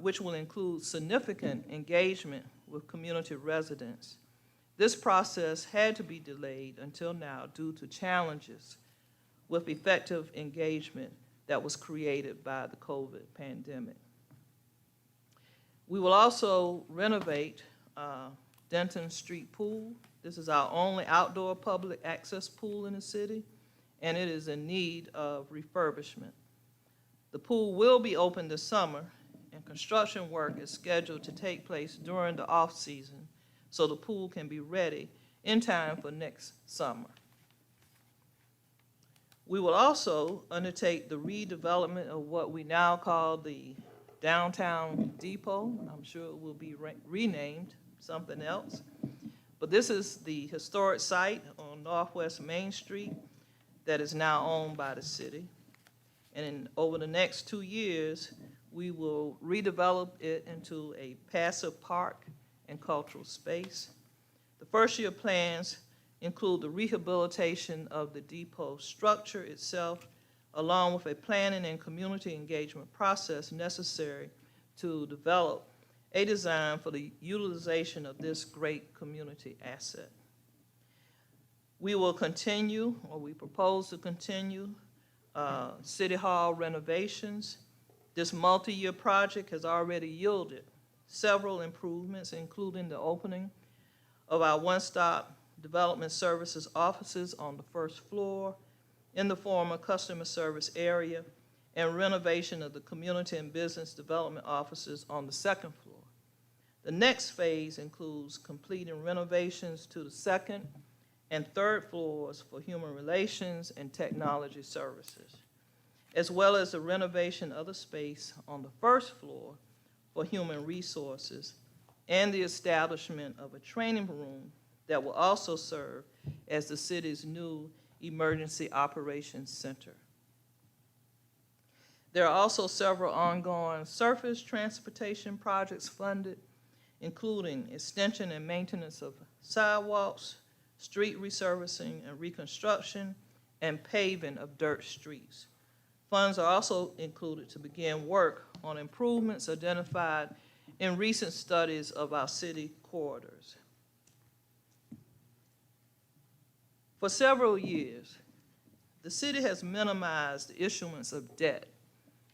which will include significant engagement with community residents. This process had to be delayed until now due to challenges with effective engagement that was created by the COVID pandemic. We will also renovate Denton Street Pool. This is our only outdoor public access pool in the city, and it is in need of refurbishment. The pool will be open this summer, and construction work is scheduled to take place during the off-season, so the pool can be ready in time for next summer. We will also undertake the redevelopment of what we now call the Downtown Depot. I'm sure it will be renamed something else. But this is the historic site on Northwest Main Street that is now owned by the city. And over the next 2 years, we will redevelop it into a passive park and cultural space. The first year plans include the rehabilitation of the depot structure itself, along with a planning and community engagement process necessary to develop a design for the utilization of this great community asset. We will continue, or we propose to continue, City Hall renovations. This multi-year project has already yielded several improvements, including the opening of our one-stop development services offices on the first floor in the former customer service area, and renovation of the community and business development offices on the second floor. The next phase includes completing renovations to the second and third floors for human relations and technology services, as well as the renovation of the space on the first floor for human resources and the establishment of a training room that will also serve as the city's new Emergency Operations Center. There are also several ongoing surface transportation projects funded, including extension and maintenance of sidewalks, street resurfacing and reconstruction, and paving of dirt streets. Funds are also included to begin work on improvements identified in recent studies of our city corridors. For several years, the city has minimized the issuance of debt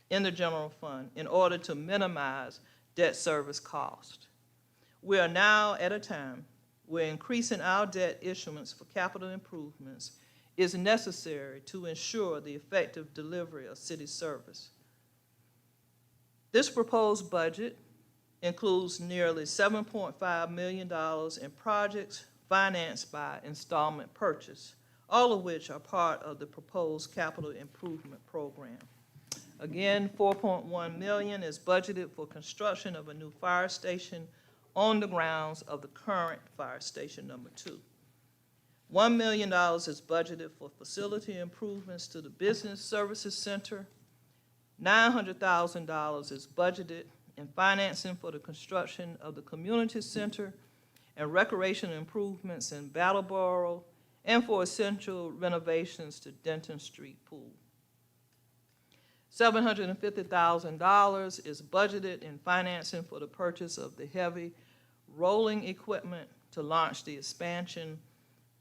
in the general fund in order to minimize debt service cost. We are now at a time where increasing our debt issuance for capital improvements is necessary to ensure the effective delivery of city service. This proposed budget includes nearly $7.5 million in projects financed by installment purchase, all of which are part of the proposed capital improvement program. Again, $4.1 million is budgeted for construction of a new fire station on the grounds of the current fire station number 2. $1 million is budgeted for facility improvements to the Business Services Center. $900,000 is budgeted in financing for the construction of the Community Center and recreation improvements in Brattleboro, and for essential renovations to Denton Street Pool. $750,000 is budgeted in financing for the purchase of the heavy rolling equipment to launch the expansion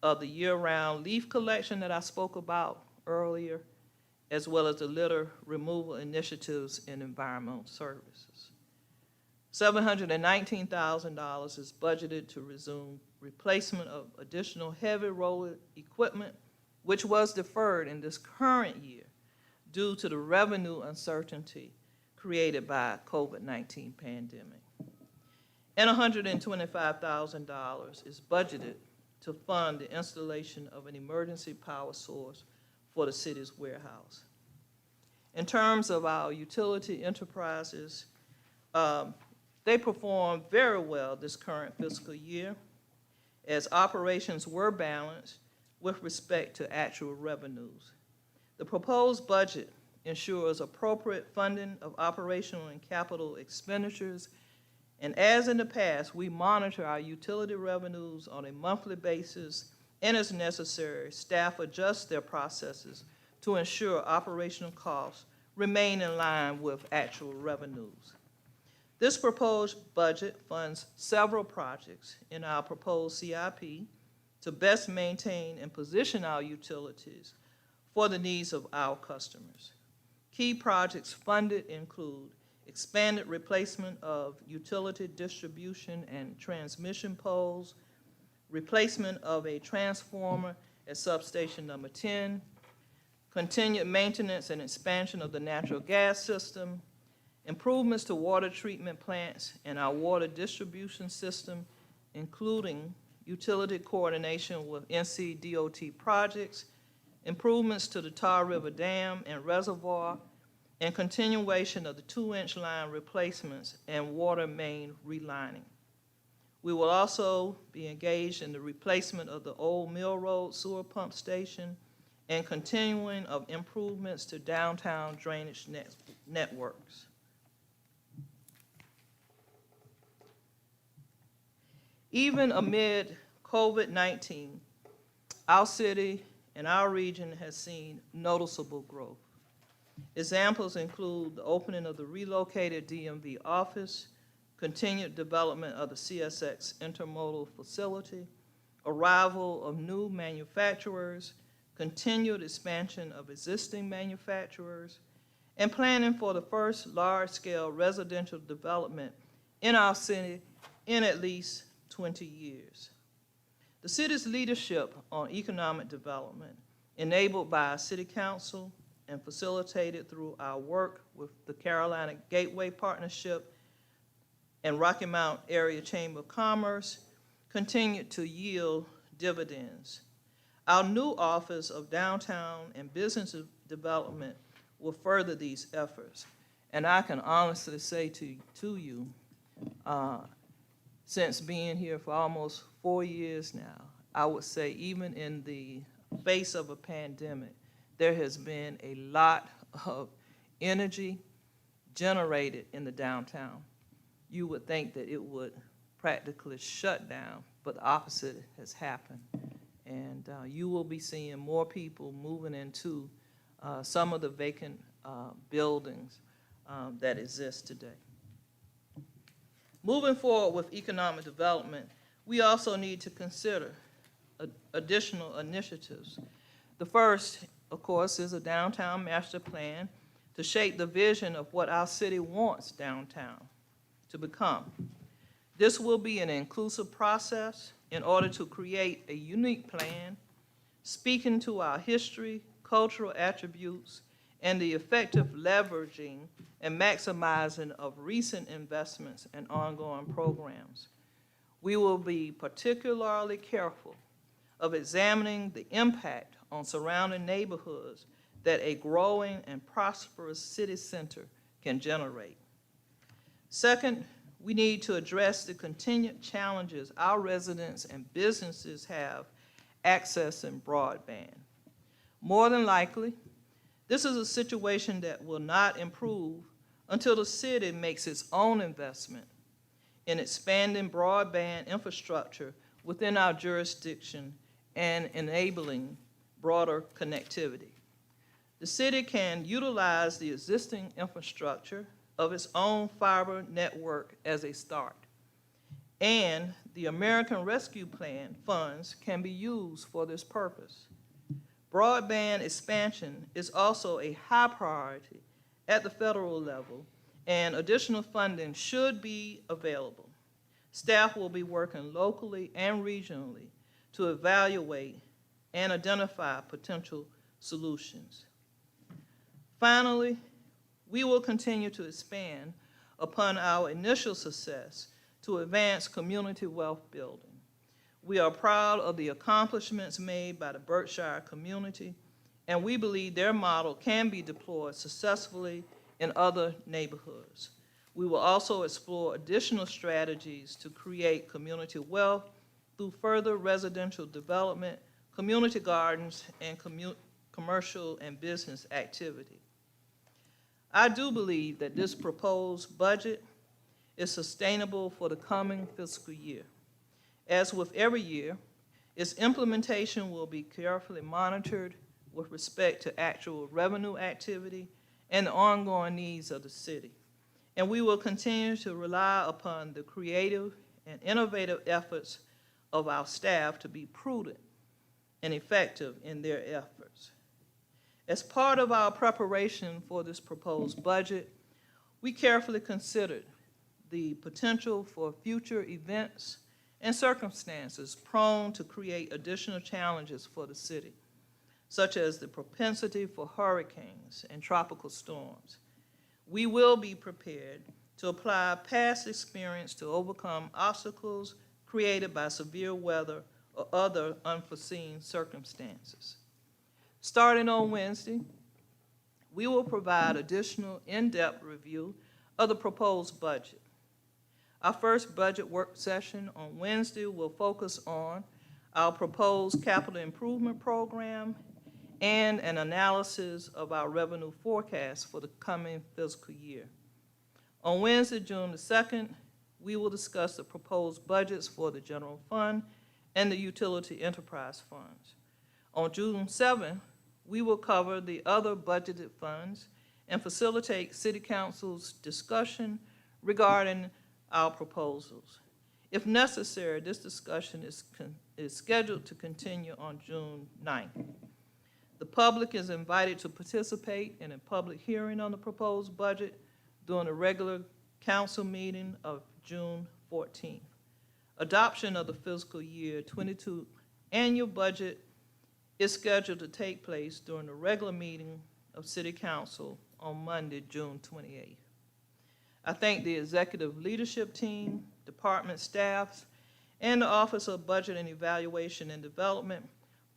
of the year-round leaf collection that I spoke about earlier, as well as the litter removal initiatives in environmental services. $719,000 is budgeted to resume replacement of additional heavy roller equipment, which was deferred in this current year due to the revenue uncertainty created by COVID-19 pandemic. And $125,000 is budgeted to fund the installation of an emergency power source for the city's warehouse. In terms of our utility enterprises, they performed very well this current fiscal year, as operations were balanced with respect to actual revenues. The proposed budget ensures appropriate funding of operational and capital expenditures, and as in the past, we monitor our utility revenues on a monthly basis, and as necessary, staff adjust their processes to ensure operational costs remain in line with actual revenues. This proposed budget funds several projects in our proposed CIP to best maintain and position our utilities for the needs of our customers. Key projects funded include expanded replacement of utility distribution and transmission poles, replacement of a transformer at substation number 10, continued maintenance and expansion of the natural gas system, improvements to water treatment plants and our water distribution system, including utility coordination with NCDOT projects, improvements to the Tar River Dam and reservoir, and continuation of the 2-inch line replacements and water main relining. We will also be engaged in the replacement of the old Mill Road sewer pump station and continuing of improvements to downtown drainage networks. Even amid COVID-19, our city and our region has seen noticeable growth. Examples include the opening of the relocated DMV office, continued development of the CSX intermodal facility, arrival of new manufacturers, continued expansion of existing manufacturers, and planning for the first large-scale residential development in our city in at least 20 years. The city's leadership on economic development, enabled by our city council and facilitated through our work with the Carolina Gateway Partnership and Rocky Mount Area Chamber of Commerce, continued to yield dividends. Our new Office of Downtown and Business Development will further these efforts. And I can honestly say to you, since being here for almost 4 years now, I would say even in the face of a pandemic, there has been a lot of energy generated in the downtown. You would think that it would practically shut down, but the opposite has happened. And you will be seeing more people moving into some of the vacant buildings that exist today. Moving forward with economic development, we also need to consider additional initiatives. The first, of course, is a downtown master plan to shape the vision of what our city wants downtown to become. This will be an inclusive process in order to create a unique plan, speaking to our history, cultural attributes, and the effective leveraging and maximizing of recent investments and ongoing programs. We will be particularly careful of examining the impact on surrounding neighborhoods that a growing and prosperous city center can generate. Second, we need to address the continued challenges our residents and businesses have accessing broadband. More than likely, this is a situation that will not improve until the city makes its own investment in expanding broadband infrastructure within our jurisdiction and enabling broader connectivity. The city can utilize the existing infrastructure of its own fiber network as a start, and the American Rescue Plan funds can be used for this purpose. Broadband expansion is also a high priority at the federal level, and additional funding should be available. Staff will be working locally and regionally to evaluate and identify potential solutions. Finally, we will continue to expand upon our initial success to advance community wealth building. We are proud of the accomplishments made by the Berkshire community, and we believe their model can be deployed successfully in other neighborhoods. We will also explore additional strategies to create community wealth through further residential development, community gardens, and commercial and business activity. I do believe that this proposed budget is sustainable for the coming fiscal year. As with every year, its implementation will be carefully monitored with respect to actual revenue activity and the ongoing needs of the city. And we will continue to rely upon the creative and innovative efforts of our staff to be prudent and effective in their efforts. As part of our preparation for this proposed budget, we carefully considered the potential for future events and circumstances prone to create additional challenges for the city, such as the propensity for hurricanes and tropical storms. We will be prepared to apply past experience to overcome obstacles created by severe weather or other unforeseen circumstances. Starting on Wednesday, we will provide additional in-depth review of the proposed budget. Our first budget work session on Wednesday will focus on our proposed capital improvement program and an analysis of our revenue forecast for the coming fiscal year. On Wednesday, June the 2nd, we will discuss the proposed budgets for the general fund and the utility enterprise funds. On June 7th, we will cover the other budgeted funds and facilitate City Council's discussion regarding our proposals. If necessary, this discussion is scheduled to continue on June 9th. The public is invited to participate in a public hearing on the proposed budget during a regular council meeting of June 14th. Adoption of the fiscal year 22 annual budget is scheduled to take place during the regular meeting of City Council on Monday, June 28th. I thank the executive leadership team, department staffs, and the Office of Budget and Evaluation and Development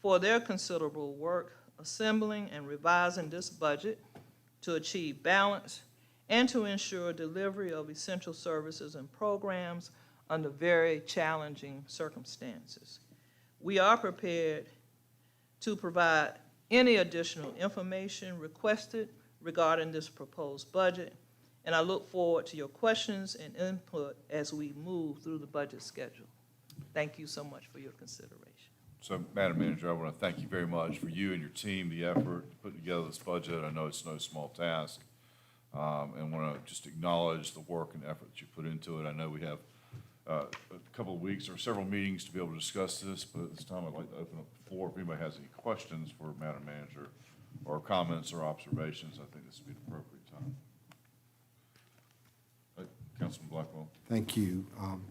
for their considerable work assembling and revising this budget to achieve balance and to ensure delivery of essential services and programs under very challenging circumstances. We are prepared to provide any additional information requested regarding this proposed budget, and I look forward to your questions and input as we move through the budget schedule. Thank you so much for your consideration. So, Madam Manager, I want to thank you very much for you and your team, the effort to put together this budget. I know it's no small task. And want to just acknowledge the work and effort that you put into it. I know we have a couple of weeks or several meetings to be able to discuss this, but at this time I'd like to open up the floor. If anybody has any questions for Madam Manager or comments or observations, I think this would be the appropriate time. Councilman Blackwell. Thank you.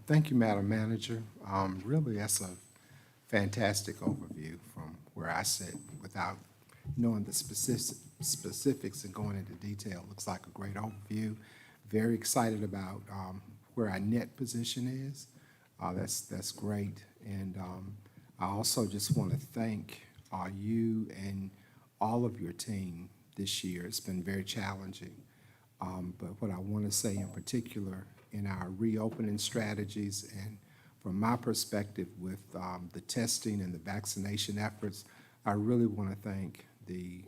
Thank you, Madam Manager. Really, that's a fantastic overview from where I sit without knowing the specifics and going into detail. Looks like a great overview. Very excited about where our net position is. That's great. And I also just want to thank you and all of your team this year. It's been very challenging. But what I want to say in particular in our reopening strategies and from my perspective with the testing and the vaccination efforts, I really want to thank the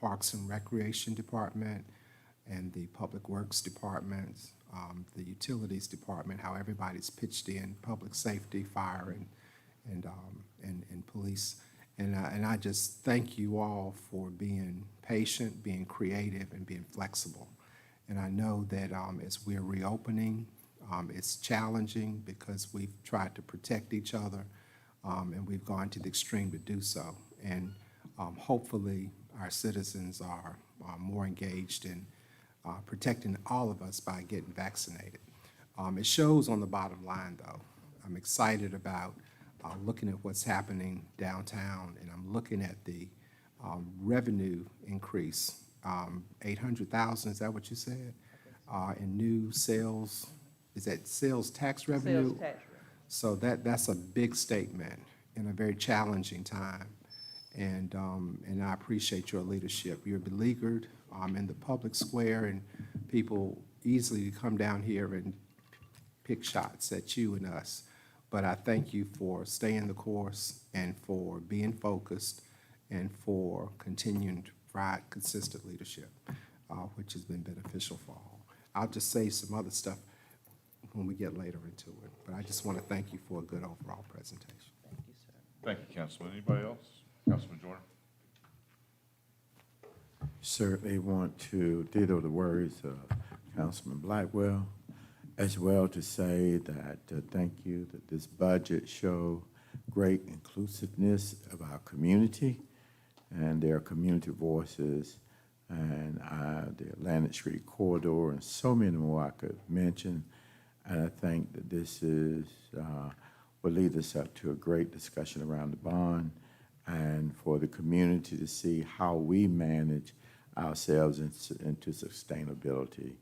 Parks and Recreation Department and the Public Works Departments, the Utilities Department, how everybody's pitched in, public safety, fire, and police. And I just thank you all for being patient, being creative, and being flexible. And I know that as we're reopening, it's challenging because we've tried to protect each other, and we've gone to the extreme to do so. And hopefully our citizens are more engaged in protecting all of us by getting vaccinated. It shows on the bottom line, though. I'm excited about looking at what's happening downtown, and I'm looking at the revenue increase, 800,000, is that what you said? In new sales, is that sales tax revenue? Sales tax revenue. So that's a big statement in a very challenging time. And I appreciate your leadership. You're beleaguered in the public square, and people easily come down here and pick shots at you and us. But I thank you for staying the course and for being focused and for continuing to provide consistent leadership, which has been beneficial for all. I'll just say some other stuff when we get later into it. But I just want to thank you for a good overall presentation. Thank you, sir. Thank you, Councilman. Anybody else? Councilman Joyner? Certainly want to ditto the words of Councilman Blackwell, as well to say that thank you, that this budget show great inclusiveness of our community and their community voices and the Atlantic Street Corridor and so many more I could mention. And I think that this is will lead us up to a great discussion around the bond and for the community to see how we manage ourselves into sustainability.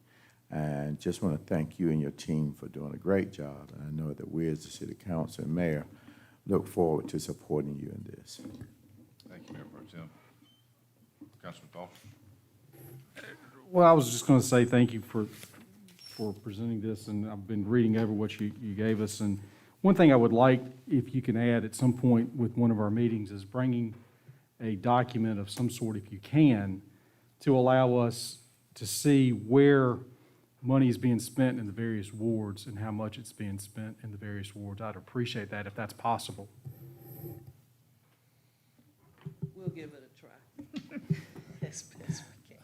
And just want to thank you and your team for doing a great job. And I know that we as the City Council and Mayor look forward to supporting you in this. Thank you, Mayor Pro Tem. Councilman Daughtry? Well, I was just going to say thank you for presenting this, and I've been reading over what you gave us. And one thing I would like, if you can add at some point with one of our meetings, is bringing a document of some sort, if you can, to allow us to see where money is being spent in the various wards and how much it's being spent in the various wards. I'd appreciate that if that's possible. We'll give it a try. As best we can.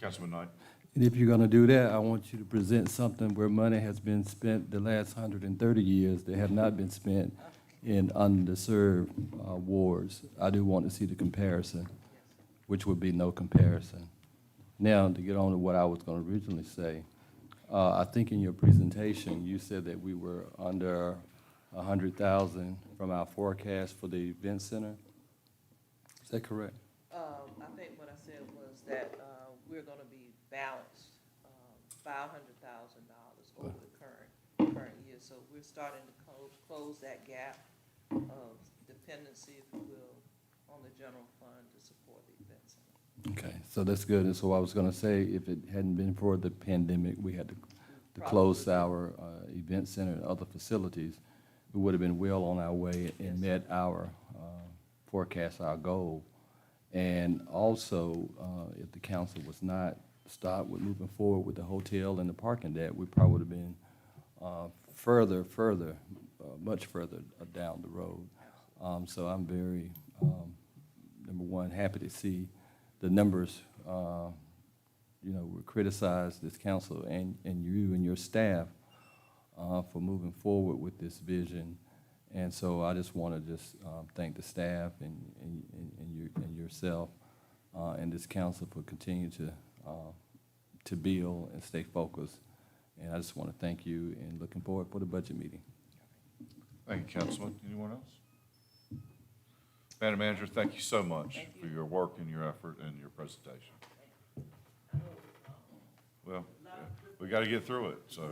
Councilman Knight? And if you're going to do that, I want you to present something where money has been spent the last 130 years that have not been spent in underserved wards. I do want to see the comparison, which would be no comparison. Now, to get on to what I was going to originally say, I think in your presentation, you said that we were under 100,000 from our forecast for the event center. Is that correct? I think what I said was that we're going to be balanced $500,000 over the current year. So we're starting to close that gap of dependency, if you will, on the general fund to support the event center. Okay, so that's good. And so I was going to say, if it hadn't been for the pandemic, we had to close our event center and other facilities, we would have been well on our way and met our forecast, our goal. And also, if the council was not stopped with moving forward with the hotel and the parking deck, we probably would have been much further down the road. So I'm very, number one, happy to see the numbers, we criticize this council and you and your staff for moving forward with this vision. And so I just want to thank the staff and yourself and this council for continuing to build and stay focused. And I just want to thank you and looking forward for the budget meeting. Thank you, Councilman. Anyone else? Madam Manager, thank you so much for your work and your effort and your presentation. Well, we got to get through it, so.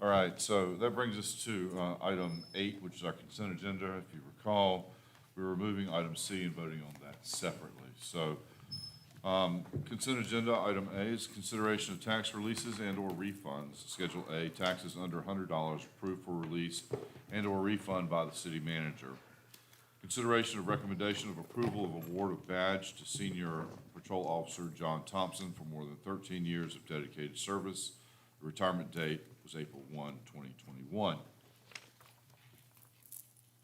All right, so that brings us to item 8, which is our consent agenda. If you recall, we were removing item C and voting on that separately. So consent agenda, item A is consideration of tax releases and/or refunds. Schedule A, taxes under $100 approved for release and/or refund by the city manager. Consideration of recommendation of approval of award of badge to Senior Patrol Officer John Thompson for more than 13 years of dedicated service. The retirement date was April 1, 2021.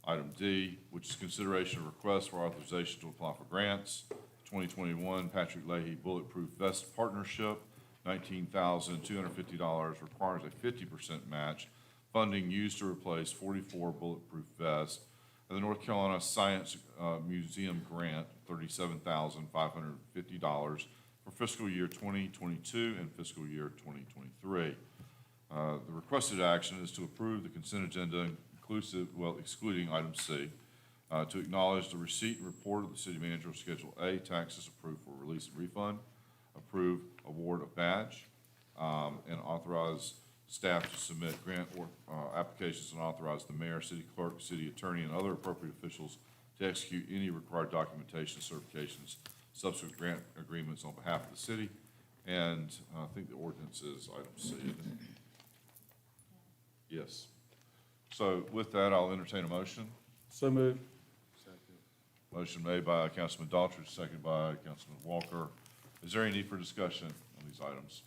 Item D, which is consideration of request for authorization to apply for grants. 2021 Patrick Leahy Bulletproof Vest Partnership, $19,250 requires a 50% match. Funding used to replace 44 bulletproof vests. And the North Carolina Science Museum grant, $37,550 for fiscal year 2022 and fiscal year 2023. The requested action is to approve the consent agenda excluding item C, to acknowledge the receipt and report of the city manager of Schedule A, taxes approved for release and refund, approve award of badge, and authorize staff to submit grant or applications and authorize the mayor, city clerk, city attorney, and other appropriate officials to execute any required documentation, certifications, subsequent grant agreements on behalf of the city. And I think the ordinance is item C, isn't it? Yes. So with that, I'll entertain a motion. So moved. Motion made by Councilman Daughtry, seconded by Councilman Walker. Is there any need for discussion on these items?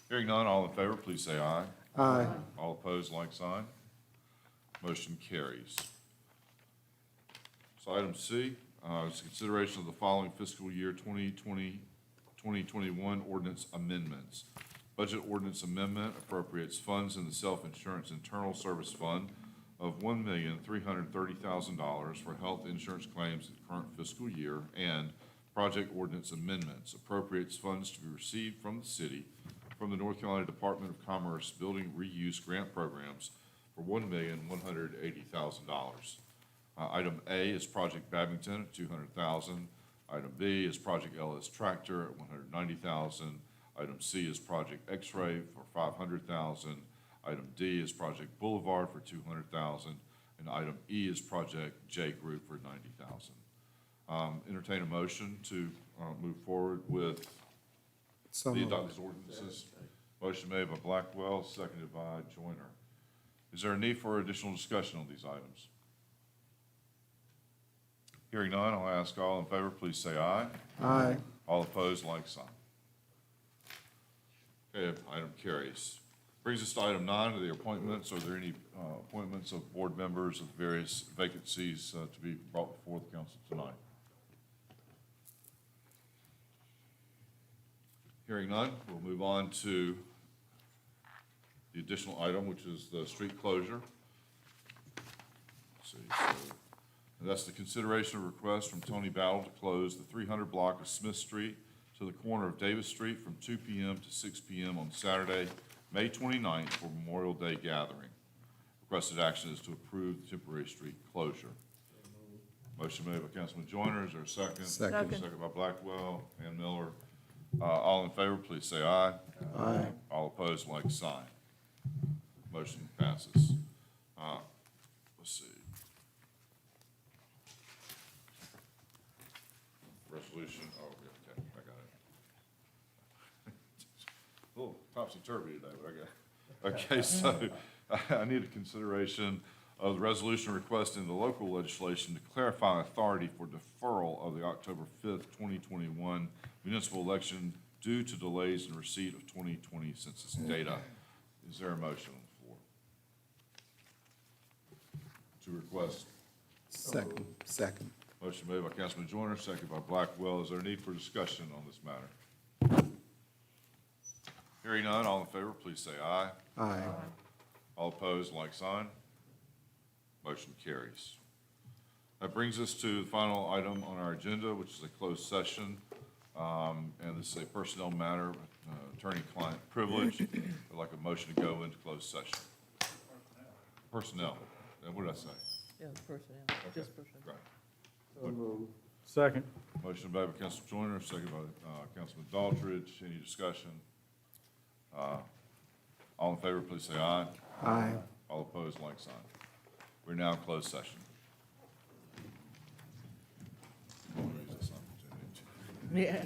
Hearing none, all in favor, please say aye. Aye. All opposed, like sign. Motion carries. So item C is consideration of the following fiscal year 2021 ordinance amendments. Budget ordinance amendment appropriates funds in the self-insurance internal service fund of $1,330,000 for health insurance claims in the current fiscal year, and project ordinance amendments appropriates funds to be received from the city from the North Carolina Department of Commerce Building Reuse Grant Programs for $1,180,000. Item A is Project Babington at $200,000. Item B is Project LS Tractor at $190,000. Item C is Project X-Ray for $500,000. Item D is Project Boulevard for $200,000. And item E is Project J Group for $90,000. Entertain a motion to move forward with So the moved. adopted ordinances. Motion made by Blackwell, seconded by Joyner. Is there a need for additional discussion on these items? Hearing none, I'll ask all in favor, please say aye. Aye. All opposed, like sign. Okay, item carries. Brings us to item 9, the appointments. Are there any appointments of board members of various vacancies to be brought before the council tonight? Hearing none, we'll move on to the additional item, which is the street closure. Let's see, and that's the consideration of request from Tony Battle to close the 300 block of Smith Street to the corner of Davis Street from 2 p.m. to 6 p.m. on Saturday, May 29th for Memorial Day gathering. Requested action is to approve the temporary street closure. Motion made by Councilman Joyner. Is there a second? Second. Second by Blackwell and Miller. All in favor, please say aye. Aye. All opposed, like sign. Motion passes. Let's see. Resolution, okay, I got it. A little topsy-turvy today, but I got it. Okay, so I need a consideration of the resolution requesting the local legislation to clarify authority for deferral of the October 5th, 2021 municipal election due to delays in receipt of 2020 census data. Is there a motion on the floor to request? Second. Motion made by Councilman Joyner, seconded by Blackwell. Is there a need for discussion on this matter? Hearing none, all in favor, please say aye. Aye. All opposed, like sign. Motion carries. That brings us to the final item on our agenda, which is a closed session. And this is a personnel matter, attorney-client privilege. I'd like a motion to go into closed session. Personnel. What did I say? Yeah, personnel, just personnel. Right. Second. Motion made by Councilman Joyner, second by Councilman Daughtridge. Any discussion? All in favor, please say aye. Aye. All opposed, like sign. We're now in closed session. Yeah.